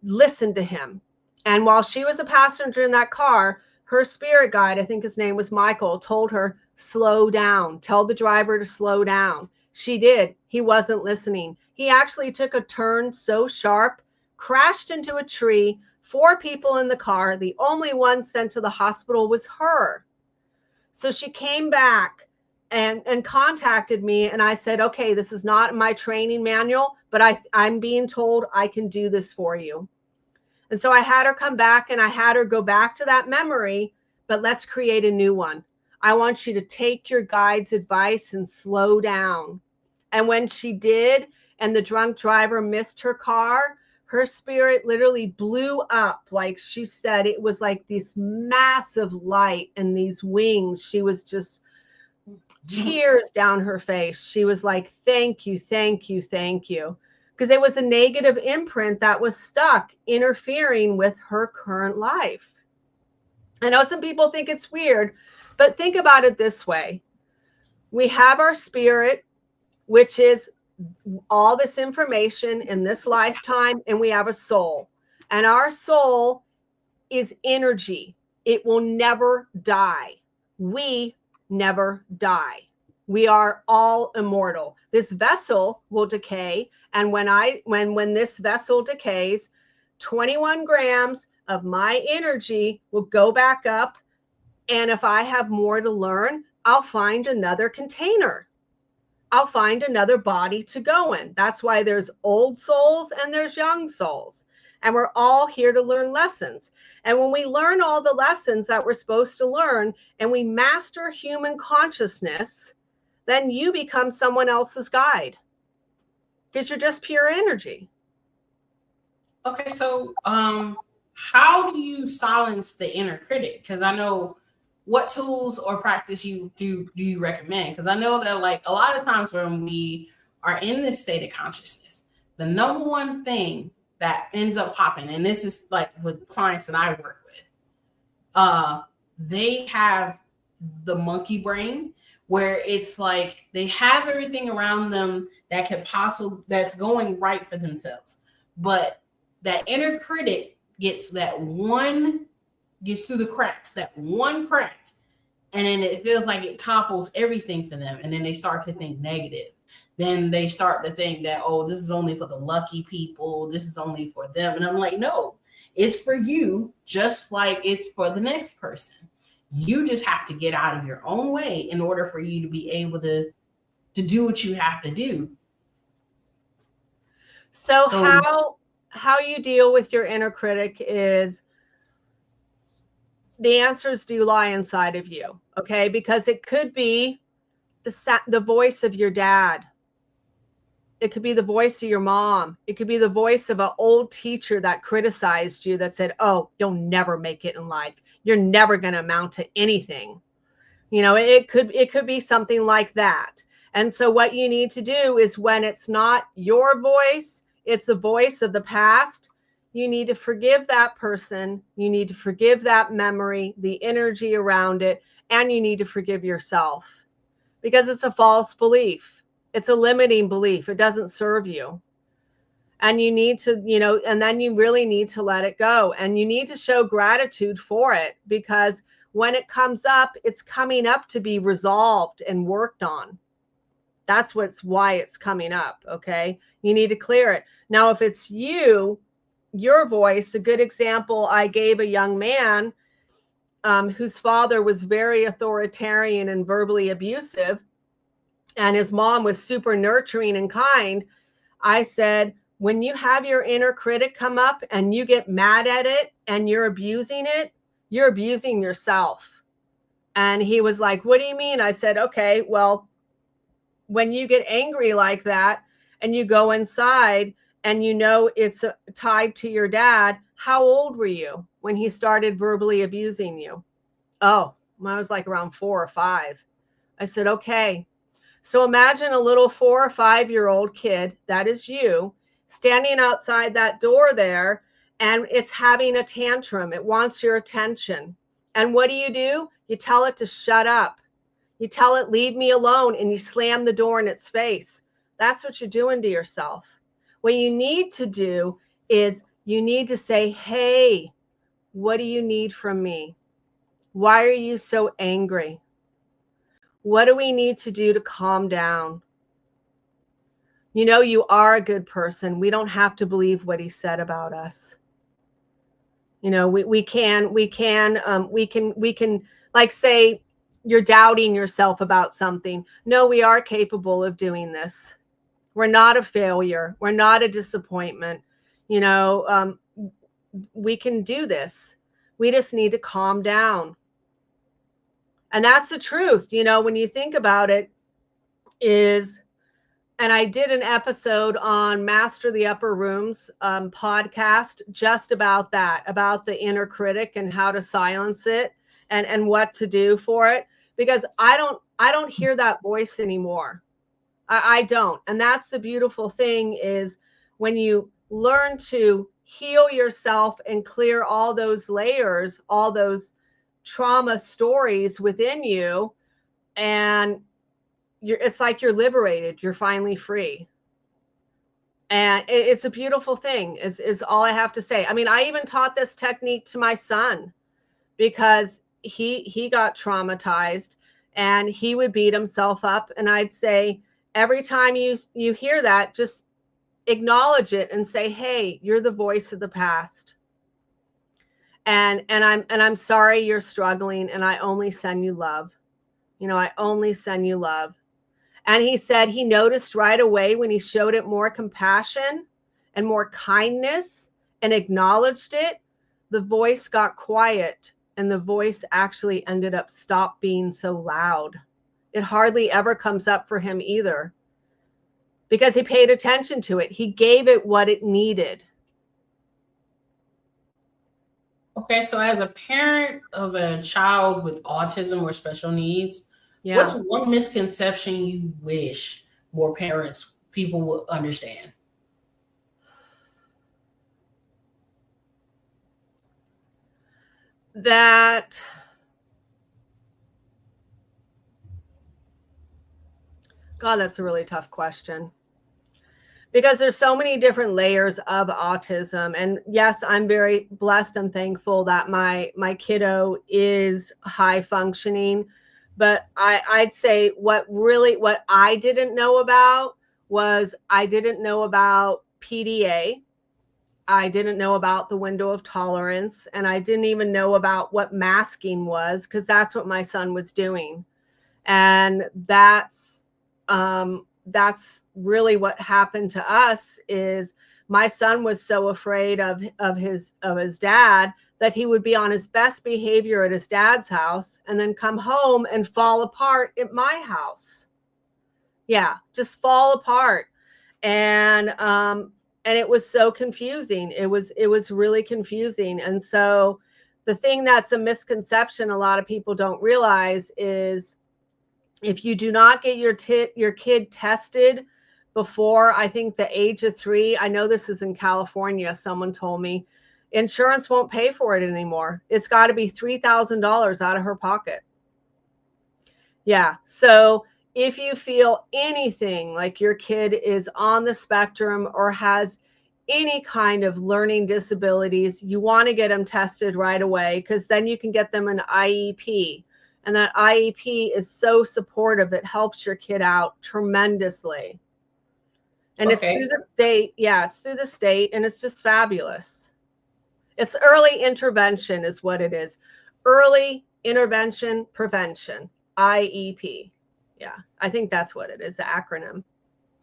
listen to him. And while she was a passenger in that car, her spirit guide, I think his name was Michael, told her, slow down, tell the driver to slow down. She did. He wasn't listening. He actually took a turn so sharp, crashed into a tree, 4 people in the car. The only one sent to the hospital was her. So she came back and contacted me, and I said, okay, this is not my training manual, but I'm being told I can do this for you. And so I had her come back, and I had her go back to that memory, but let's create a new one. I want you to take your guide's advice and slow down. And when she did, and the drunk driver missed her car, her spirit literally blew up. Like she said, it was like this massive light and these wings. She was just tears down her face. She was like, thank you, thank you, thank you. Because it was a negative imprint that was stuck, interfering with her current life. I know some people think it's weird, but think about it this way. We have our spirit, which is all this information in this lifetime, and we have a soul. And our soul is energy. It will never die. We never die. We are all immortal. This vessel will decay, and when this vessel decays, 21 grams of my energy will go back up, and if I have more to learn, I'll find another container. I'll find another body to go in. That's why there's old souls and there's young souls. And we're all here to learn lessons. And when we learn all the lessons that we're supposed to learn and we master human consciousness, then you become someone else's guide because you're just pure energy. Okay, so how do you silence the inner critic? Because I know, what tools or practice do you recommend? Because I know that, like, a lot of times when we are in this state of consciousness, the number one thing that ends up popping, and this is like with clients that I work with, they have the monkey brain, where it's like they have everything around them that's going right for themselves, but that inner critic gets through the cracks, that one crack, and then it feels like it topples everything for them, and then they start to think negative. Then they start to think that, oh, this is only for the lucky people, this is only for them. And I'm like, no, it's for you, just like it's for the next person. You just have to get out of your own way in order for you to be able to do what you have to do. So how you deal with your inner critic is, the answers do lie inside of you, okay? Because it could be the voice of your dad. It could be the voice of your mom. It could be the voice of an old teacher that criticized you, that said, oh, you'll never make it in life. You're never going to amount to anything. You know, it could be something like that. And so what you need to do is, when it's not your voice, it's the voice of the past, you need to forgive that person. You need to forgive that memory, the energy around it, and you need to forgive yourself, because it's a false belief. It's a limiting belief. It doesn't serve you. And you need to, and then you really need to let it go. And you need to show gratitude for it, because when it comes up, it's coming up to be resolved and worked on. That's why it's coming up. Okay. You need to clear it. Now, if it's your voice, a good example, I gave a young man whose father was very authoritarian and verbally abusive, and his mom was super nurturing and kind. I said, when you have your inner critic come up and you get mad at it and you're abusing it, you're abusing yourself. And he was like, what do you mean? I said, okay, well, when you get angry like that and you go inside and it's tied to your dad, how old were you when he started verbally abusing you? Oh, I was like around 4 or 5. I said, okay. So imagine a little 4 or 5-year-old kid, that is you, standing outside that door there, and it's having a tantrum. It wants your attention. And what do? You tell it to shut up. You tell it, leave me alone, and you slam the door in its face. That's what you're doing to yourself. What you need to do is you need to say, hey, what do you need from me? Why are you so angry? What do we need to do to calm down? You are a good person. We don't have to believe what he said about us. We can like say you're doubting yourself about something. No, we are capable of doing this. We're not a failure. We're not a disappointment. We can do this. We just need to calm down. And that's the truth. When you think about it, and I did an episode on Master the Upper Rooms podcast just about that, about the inner critic and how to silence it and what to do for it, because I don't hear that voice anymore. I don't. And that's the beautiful thing, is when you learn to heal yourself and clear all those layers, all those trauma stories within you, and it's like you're liberated. You're finally free. And it's a beautiful thing, is all I have to say. I mean, I even taught this technique to my son, because he got traumatized and he would beat himself up. And I'd say, every time you hear that, just acknowledge it and say, hey, you're the voice of the past. And I'm sorry you're struggling, and I only send you love. I only send you love. And he said he noticed right away, when he showed it more compassion and more kindness and acknowledged it, the voice got quiet, and the voice actually ended up stop being so loud. It hardly ever comes up for him either, because he paid attention to it. He gave it what it needed. Okay, so as a parent of a child with autism or special needs, what's one misconception you wish more people would understand? God, that's a really tough question. because there's so many different layers of autism. And yes, I'm very blessed and thankful that my kiddo is high functioning. But I'd say what I didn't know about was I didn't know about PDA. I didn't know about the window of tolerance, and I didn't even know about what masking was, because that's what my son was doing. And that's really what happened to us. Is my son was so afraid of his dad that he would be on his best behavior at his dad's house and then come home and fall apart at my house. Yeah, just fall apart. And it was so confusing. It was really confusing. And so the thing that's a misconception a lot of people don't realize is, if you do not get your kid tested before, I think, the age of 3, I know this is in California, someone told me, insurance won't pay for it anymore. It's got to be $3,000 out of her pocket. Yeah. So if you feel anything like your kid is on the spectrum or has any kind of learning disabilities, you want to get them tested right away, because then you can get them an IEP. And that IEP is so supportive. It helps your kid out tremendously. And it's through the state. Yeah, it's through the state, and it's just fabulous. It's early intervention is what it is. Early intervention prevention, IEP. Yeah, I think that's what it is, the acronym.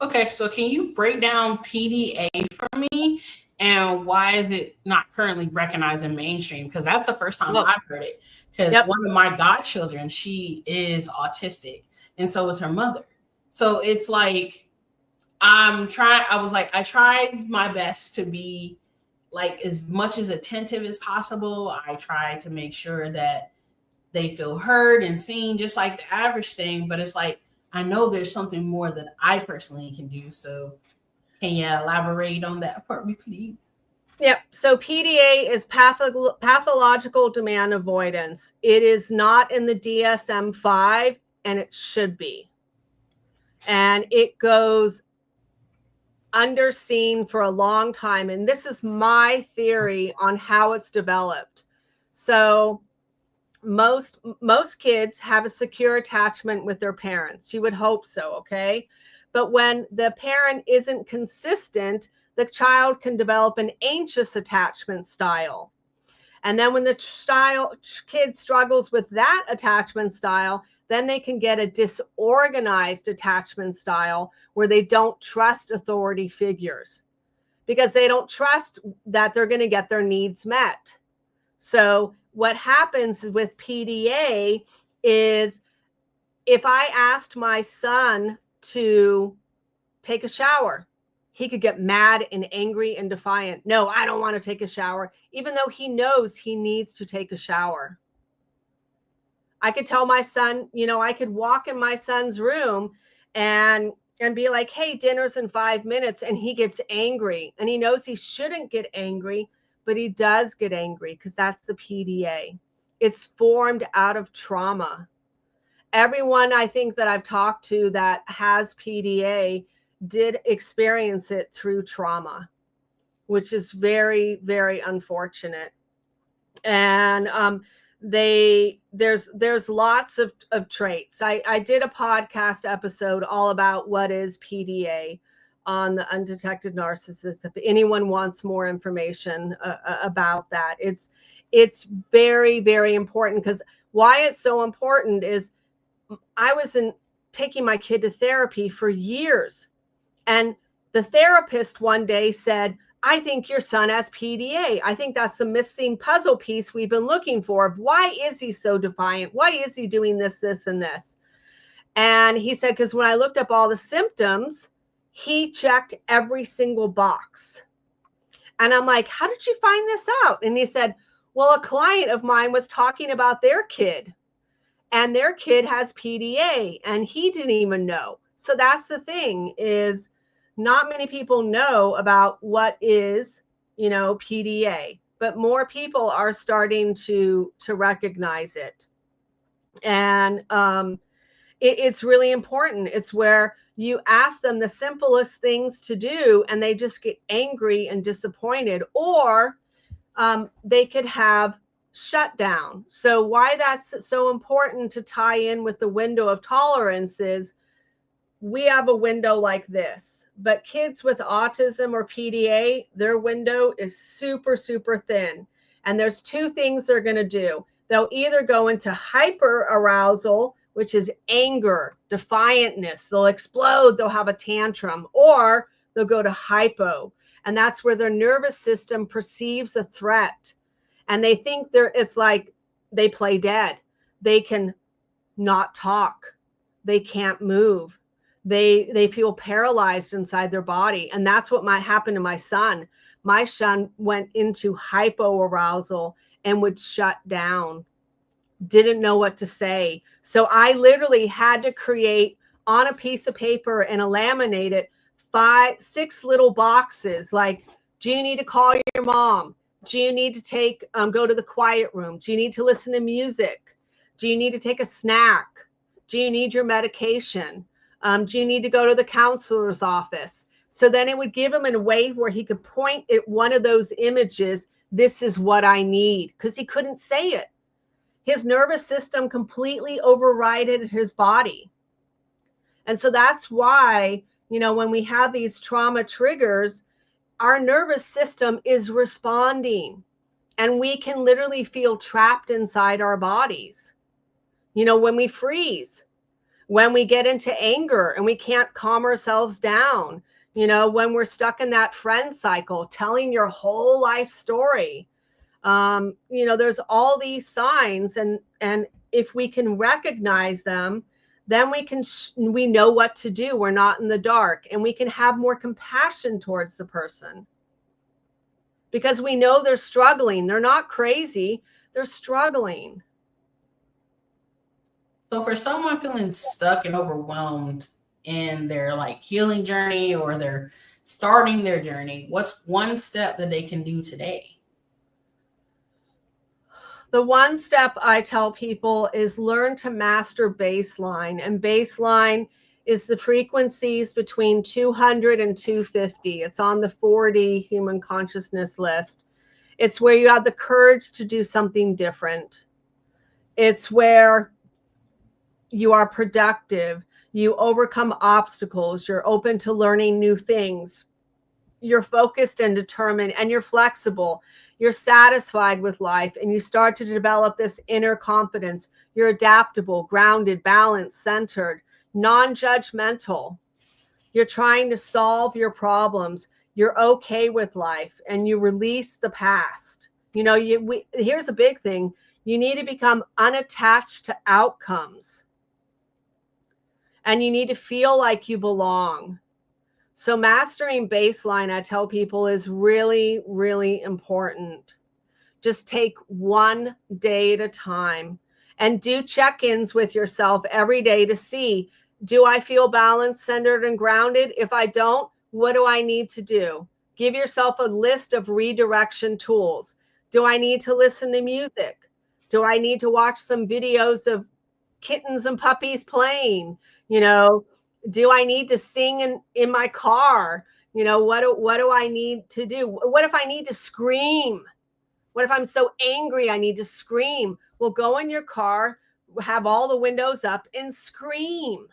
Okay, so can you break down PDA for me, and why is it not currently recognized in mainstream? Because that's the first time I've heard it. Because one of my godchildren, she is autistic, and so is her mother. So it's like, I tried my best to be like as much as attentive as possible. I tried to make sure that they feel heard and seen, just like the average thing. But it's like, I know there's something more that I personally can do. So can you elaborate on that for me, please? Yep. So PDA is pathological demand avoidance. It is not in the DSM-5, and it should be. And it goes underseen for a long time. And this is my theory on how it's developed. So most kids have a secure attachment with their parents. You would hope so, okay? But when the parent isn't consistent, the child can develop an anxious attachment style. And then when the kid struggles with that attachment style, then they can get a disorganized attachment style where they don't trust authority figures, because they don't trust that they're going to get their needs met. So what happens with PDA is, if I asked my son to take a shower, he could get mad and angry and defiant. No, I don't want to take a shower, even though he knows he needs to take a shower. I could tell my son, I could walk in my son's room and be like, hey, dinner's in 5 minutes. And he gets angry, and he knows he shouldn't get angry, but he does get angry because that's the PDA. It's formed out of trauma. Everyone I think that I've talked to that has PDA did experience it through trauma, which is very, very unfortunate. And there's lots of traits. I did a podcast episode all about what is PDA on the undetected narcissist. If anyone wants more information about that, it's very, very important. Because why it's so important is, I was taking my kid to therapy for years, and the therapist one day said, I think your son has PDA. I think that's the missing puzzle piece we've been looking for. Why is he so defiant? Why is he doing this, this, and this? And he said, because when I looked up all the symptoms, he checked every single box. And I'm like, how did you find this out? And he said, well, a client of mine was talking about their kid, and their kid has PDA, and he didn't even know. So that's the thing, is not many people know about what is, PDA, but more people are starting to recognize it. And it's really important. It's where You ask them the simplest things to do and they just get angry and disappointed, or they could have shutdown. So why that's so important to tie in with the window of tolerance is we have a window like this, but kids with autism or PDA, their window is super, super thin. And there's two things they're going to do. They'll either go into hyper arousal, which is anger, defiantness. They'll explode, they'll have a tantrum, or they'll go to hypo. And that's where their nervous system perceives a threat. And they think it's like they play dead. They can not talk. They can't move. They feel paralyzed inside their body. And that's what might happen to my son. My son went into hypoarousal and would shut down, didn't know what to say. So I literally had to create on a piece of paper and laminate it 6 little boxes. Like, do you need to call your mom? Do you need to go to the quiet room? Do you need to listen to music? Do you need to take a snack? Do you need your medication? Do you need to go to the counselor's office? So then it would give him in a way where he could point at one of those images. This is what I need, because he couldn't say it. His nervous system completely overrided his body. And so that's why, when we have these trauma triggers, our nervous system is responding and we can literally feel trapped inside our bodies. When we freeze, when we get into anger and we can't calm ourselves down, when we're stuck in that friend cycle, telling your whole life story. There's all these signs, and if we can recognize them, then we know what to do. We're not in the dark, and we can have more compassion towards the person because we know they're struggling. They're not crazy. They're struggling. So for someone feeling stuck and overwhelmed in their healing journey, or they're starting their journey, what's one step that they can do today? The one step I tell people is learn to master baseline. And baseline is the frequencies between 200 and 250. It's on the 4D human consciousness list. It's where you have the courage to do something different. It's where you are productive. You overcome obstacles. You're open to learning new things. You're focused and determined, and you're flexible. You're satisfied with life, and you start to develop this inner confidence. You're adaptable, grounded, balanced, centered, non-judgmental. You're trying to solve your problems. You're okay with life, and you release the past. Here's a big thing. You need to become unattached to outcomes, and you need to feel like you belong. So mastering baseline, I tell people, is really, really important. Just take one day at a time and do check-ins with yourself every day to see, do I feel balanced, centered, and grounded? If I don't, what do I need to do? Give yourself a list of redirection tools. Do I need to listen to music? Do I need to watch some videos of kittens and puppies playing? Do I need to sing in my car? What do I need to do? What if I need to scream? What if I'm so angry I need to scream? Well, go in your car, have all the windows up, and scream,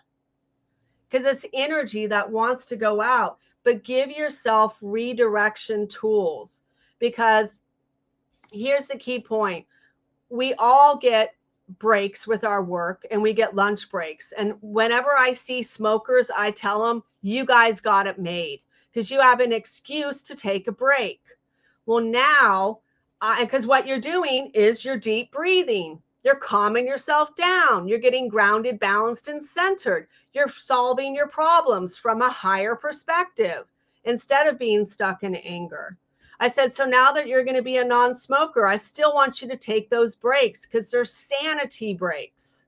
because it's energy that wants to go out. But give yourself redirection tools, because here's the key point. We all get breaks with our work, and we get lunch breaks. And whenever I see smokers, I tell them, you guys got it made, because you have an excuse to take a break. Well, now, because what you're doing is you're deep breathing. You're calming yourself down. You're getting grounded, balanced, and centered. You're solving your problems from a higher perspective instead of being stuck in anger. I said, so now that you're going to be a non-smoker, I still want you to take those breaks, because they're sanity breaks.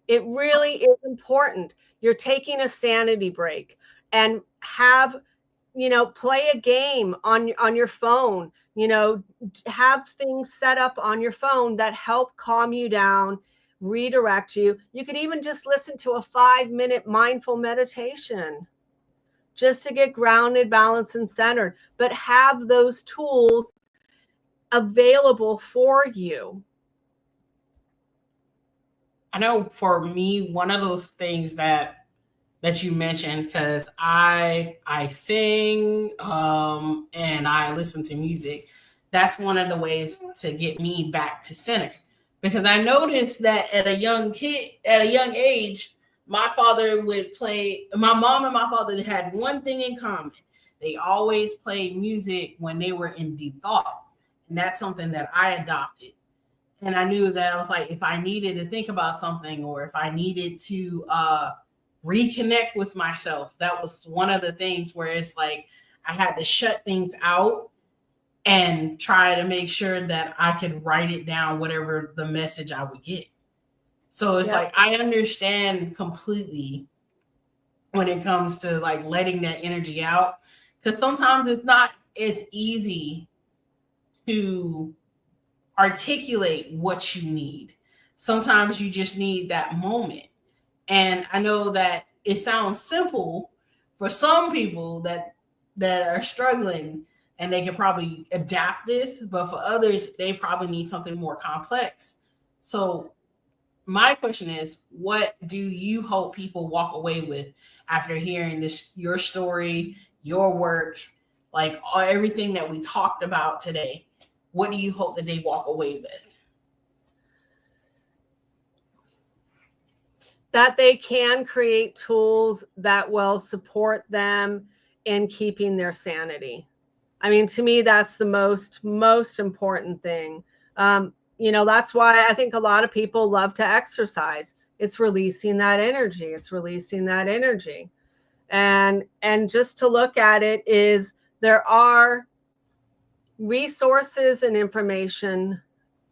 It really is important. You're taking a sanity break, and play a game on your phone. Have things set up on your phone that help calm you down, redirect you. You could even just listen to a 5-minute mindful meditation just to get grounded, balanced, and centered, but have those tools available for you. I know for me, one of those things that you mentioned, because I sing and I listen to music, that's one of the ways to get me back to center. Because I noticed that at a young age, my father would play, my mom and my father had one thing in common. They always played music when they were in deep thought. And that's something that I adopted. And I knew that I was like, if I needed to think about something, or if I needed to reconnect with myself, that was one of the things where it's like I had to shut things out and try to make sure that I could write it down, whatever the message I would get. So it's like I understand completely when it comes to like letting that energy out, because sometimes it's not as easy to articulate what you need. Sometimes you just need that moment. And I know that it sounds simple for some people that are struggling, and they can probably adapt this, but for others, they probably need something more complex. So my question is, what do you hope people walk away with after hearing this, your story, your work, like everything that we talked about today? What do you hope that they walk away with? That they can create tools that will support them in keeping their sanity. I mean, to me, that's the most important thing. That's why I think a lot of people love to exercise. It's releasing that energy. And just to look at it is, there are resources and information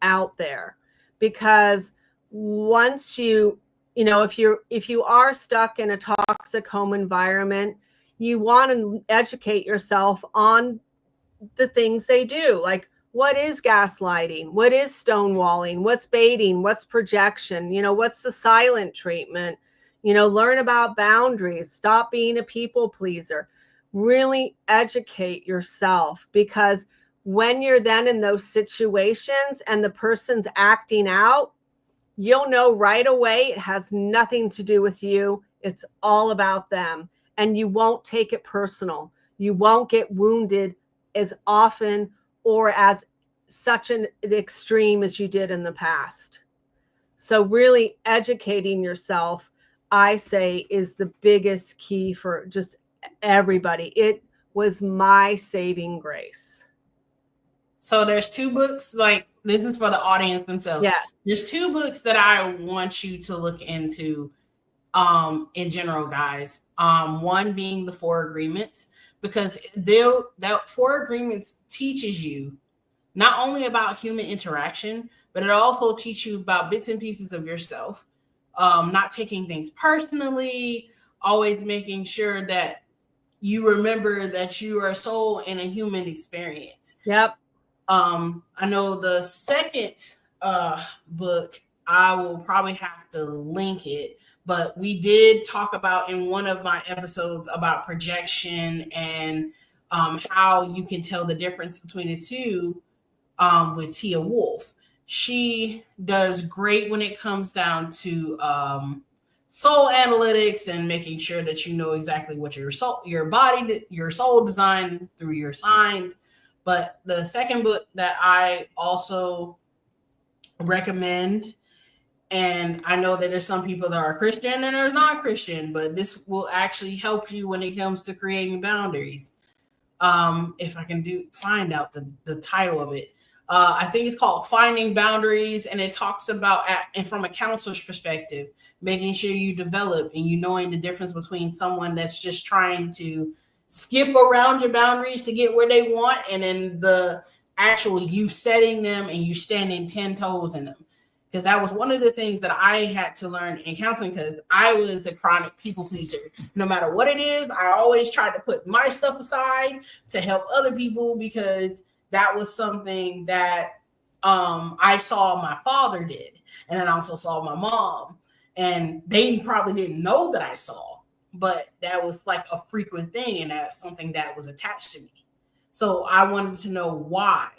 out there, because once if you are stuck in a toxic home environment, you want to educate yourself on the things they do. Like, what is gaslighting? What is stonewalling? What's baiting? What's projection? What's the silent treatment? Learn about boundaries. Stop being a people pleaser. Really educate yourself, because when you're then in those situations and the person's acting out, you'll know right away it has nothing to do with you. It's all about them. And you won't take it personal. You won't get wounded as often or as such an extreme as you did in the past. So really educating yourself, I say, is the biggest key for just everybody. It was my saving grace. So there's 2 books, like this is for the audience themselves. Yes. There's 2 books that I want you to look into in general, guys. One being the 4 Agreements, because that 4 Agreements teaches you not only about human interaction, but it also teaches you about bits and pieces of yourself, not taking things personally, always making sure that you remember that you are a soul in a human experience. Yep. I know the second book, I will probably have to link it, but we did talk about in one of my episodes about projection and how you can tell the difference between the two with Tia Wolf. She does great when it comes down to soul analytics and making sure that you know exactly what your soul designed through your signs. But the second book that I also recommend, and I know that there's some people that are Christian and are not Christian, but this will actually help you when it comes to creating boundaries. If I can find out the title of it. I think it's called Finding Boundaries, and it talks about, and from a counselor's perspective, making sure you develop and you knowing the difference between someone that's just trying to skip around your boundaries to get where they want, and then the actual you setting them and you standing 10 toes in them. Because that was one of the things that I had to learn in counseling, because I was a chronic people pleaser. No matter what it is, I always tried to put my stuff aside to help other people, because that was something that I saw my father did, and then I also saw my mom, and they probably didn't know that I saw, but that was like a frequent thing, and that's something that was attached to me. So I wanted to know why.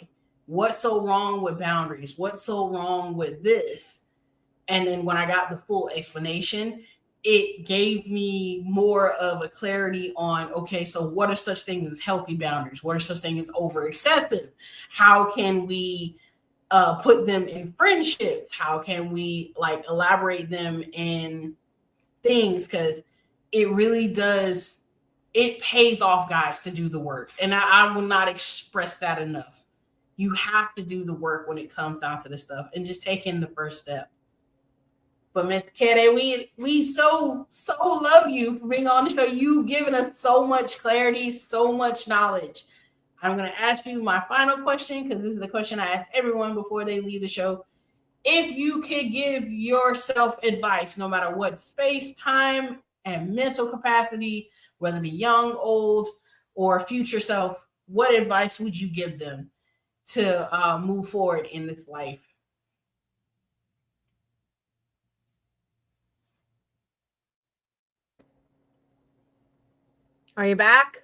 What's so wrong with boundaries? What's so wrong with this? And then when I got the full explanation, it gave me more of a clarity on, okay, so what are such things as healthy boundaries? What are such things as over excessive? How can we put them in friendships? How can we like elaborate them in things? Because it really does, it pays off, guys, to do the work. And I will not express that enough. You have to do the work when it comes down to this stuff and just taking the first step. But Miss Kerie, we so love you for being on the show. You've given us so much clarity, so much knowledge. I'm going to ask you my final question, because this is the question I ask everyone before they leave the show. If you could give yourself advice, no matter what space, time, and mental capacity, whether it be young, old, or future self, what advice would you give them to move forward in this life? Are you back?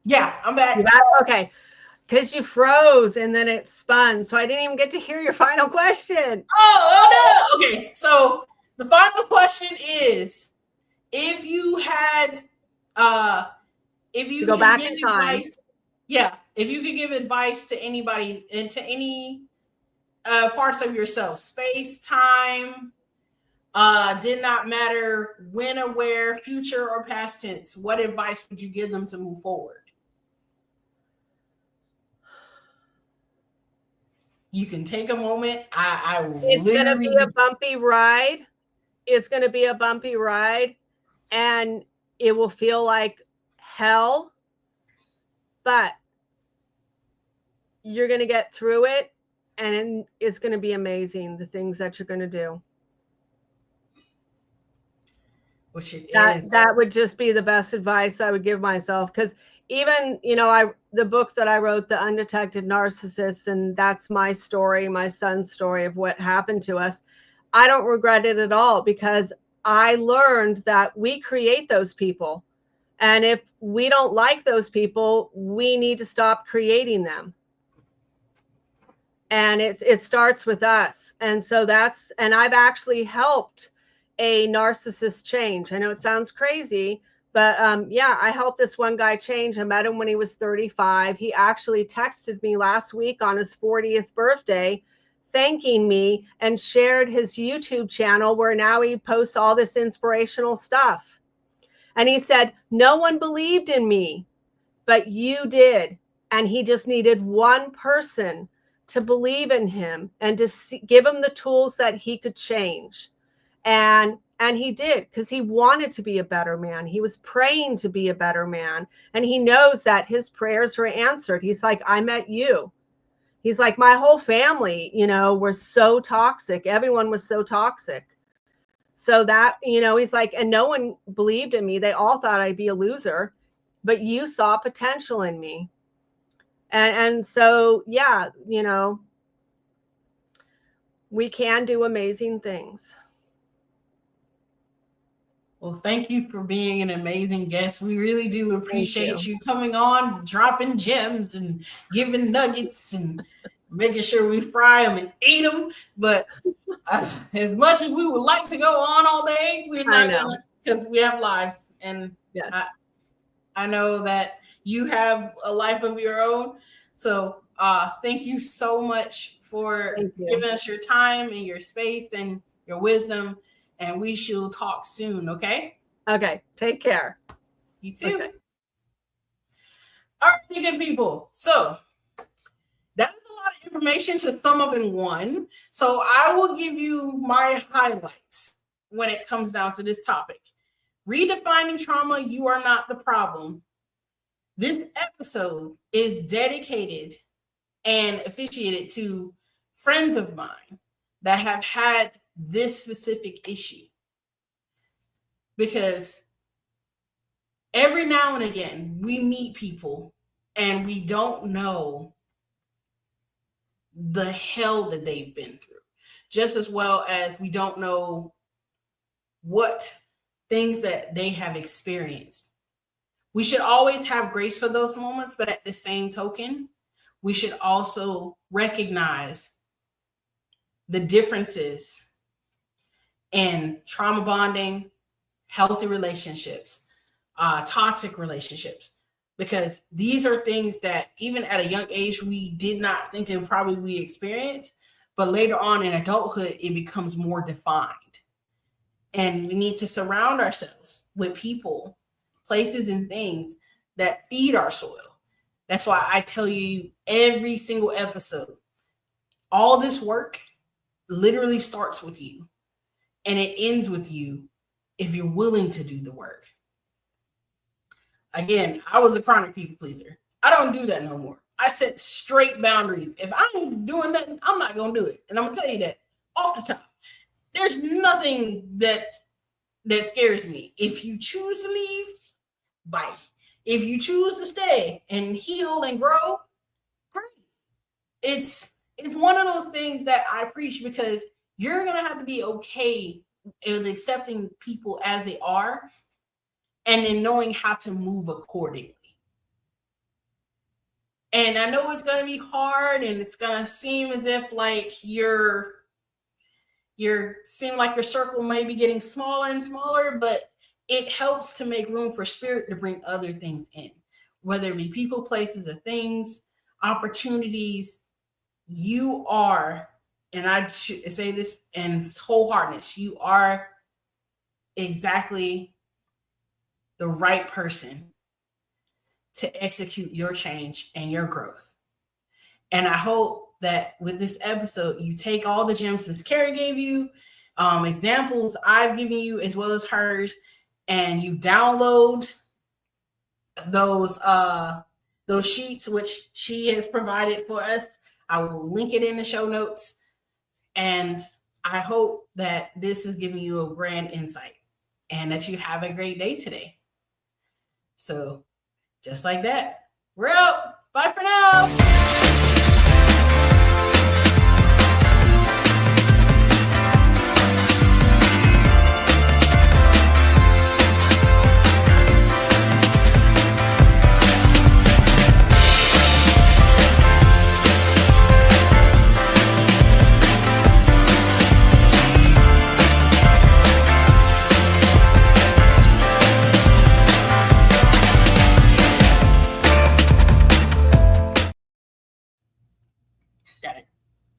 Yeah, I'm back. You back? Okay. Because you froze and then it spun. So I didn't even get to hear your final question. Oh no. Okay. So the final question is, if you had if you go could back give in time. advice, yeah, if you could give advice to anybody and to any parts of yourself, space, time, did not matter when or where, future or past tense, what advice would you give them to move forward? You can take a moment. I will It's going to be literally a bumpy ride. It's going to be a bumpy ride, and it will feel like hell, but you're going to get through it, and it's going to be amazing, the things that you're going to do. which it is. That would just be the best advice I would give myself, because even, the book that I wrote, The Undetected Narcissist, and that's my story, my son's story of what happened to us. I don't regret it at all, because I learned that we create those people. And if we don't like those people, we need to stop creating them. And it starts with us. And so and I've actually helped a narcissist change. I know it sounds crazy, but yeah, I helped this one guy change. I met him when he was 35. He actually texted me last week on his 40th birthday, thanking me, and shared his YouTube channel where now he posts all this inspirational stuff. And he said, no one believed in me, but you did. And he just needed one person to believe in him and to give him the tools that he could change. And he did, because he wanted to be a better man. He was praying to be a better man. And he knows that his prayers were answered. He's like, I met you. He's like, my whole family, were so toxic. Everyone was so toxic. So that, he's like, and no one believed in me. They all thought I'd be a loser, but you saw potential in me. And so, yeah, we can do amazing things. Well, thank you for being an amazing guest. We really do appreciate you coming on, dropping gems and giving nuggets and making sure we fry them and eat them. But as much as we would like to go on all day, we're not going to, because we have lives. And yes. I know that you have a life of your own. So thank you so much for giving us your time and your space and your wisdom. And we shall talk soon, okay? Okay. Take care. You too. Okay. All right, good people. So that is a lot of information to sum up in one. So I will give you my highlights when it comes down to this topic. Redefining trauma, you are not the problem. This episode is dedicated and officiated to friends of mine that have had this specific issue. Because every now and again, we meet people and we don't know the hell that they've been through, just as well as we don't know what things that they have experienced. We should always have grace for those moments, but at the same token, we should also recognize the differences in trauma bonding, healthy relationships, toxic relationships, because these are things that even at a young age, we did not think that probably we experienced, but later on in adulthood, it becomes more defined. And we need to surround ourselves with people, places, and things that feed our soil. That's why I tell you every single episode, all this work literally starts with you and it ends with you if you're willing to do the work. Again, I was a chronic people pleaser. I don't do that no more. I set straight boundaries. If I'm doing nothing, I'm not going to do it. And I'm going to tell you that off the top. There's nothing that scares me. If you choose to leave, bye. If you choose to stay and heal and grow, great. It's one of those things that I preach, because you're going to have to be okay in accepting people as they are and then knowing how to move accordingly. And I know it's going to be hard and it's going to seem as if like you're seem like your circle may be getting smaller and smaller, but it helps to make room for spirit to bring other things in, whether it be people, places, or things, opportunities. You are, and I should say this in wholeheartedness, you are exactly the right person to execute your change and your growth. And I hope that with this episode, you take all the gems Miss Kerie gave you, examples I've given you, as well as hers, and you download those sheets which she has provided for us. I will link it in the show notes. And I hope that this is giving you a grand insight and that you have a great day today. So just like that, we're out. Bye for now.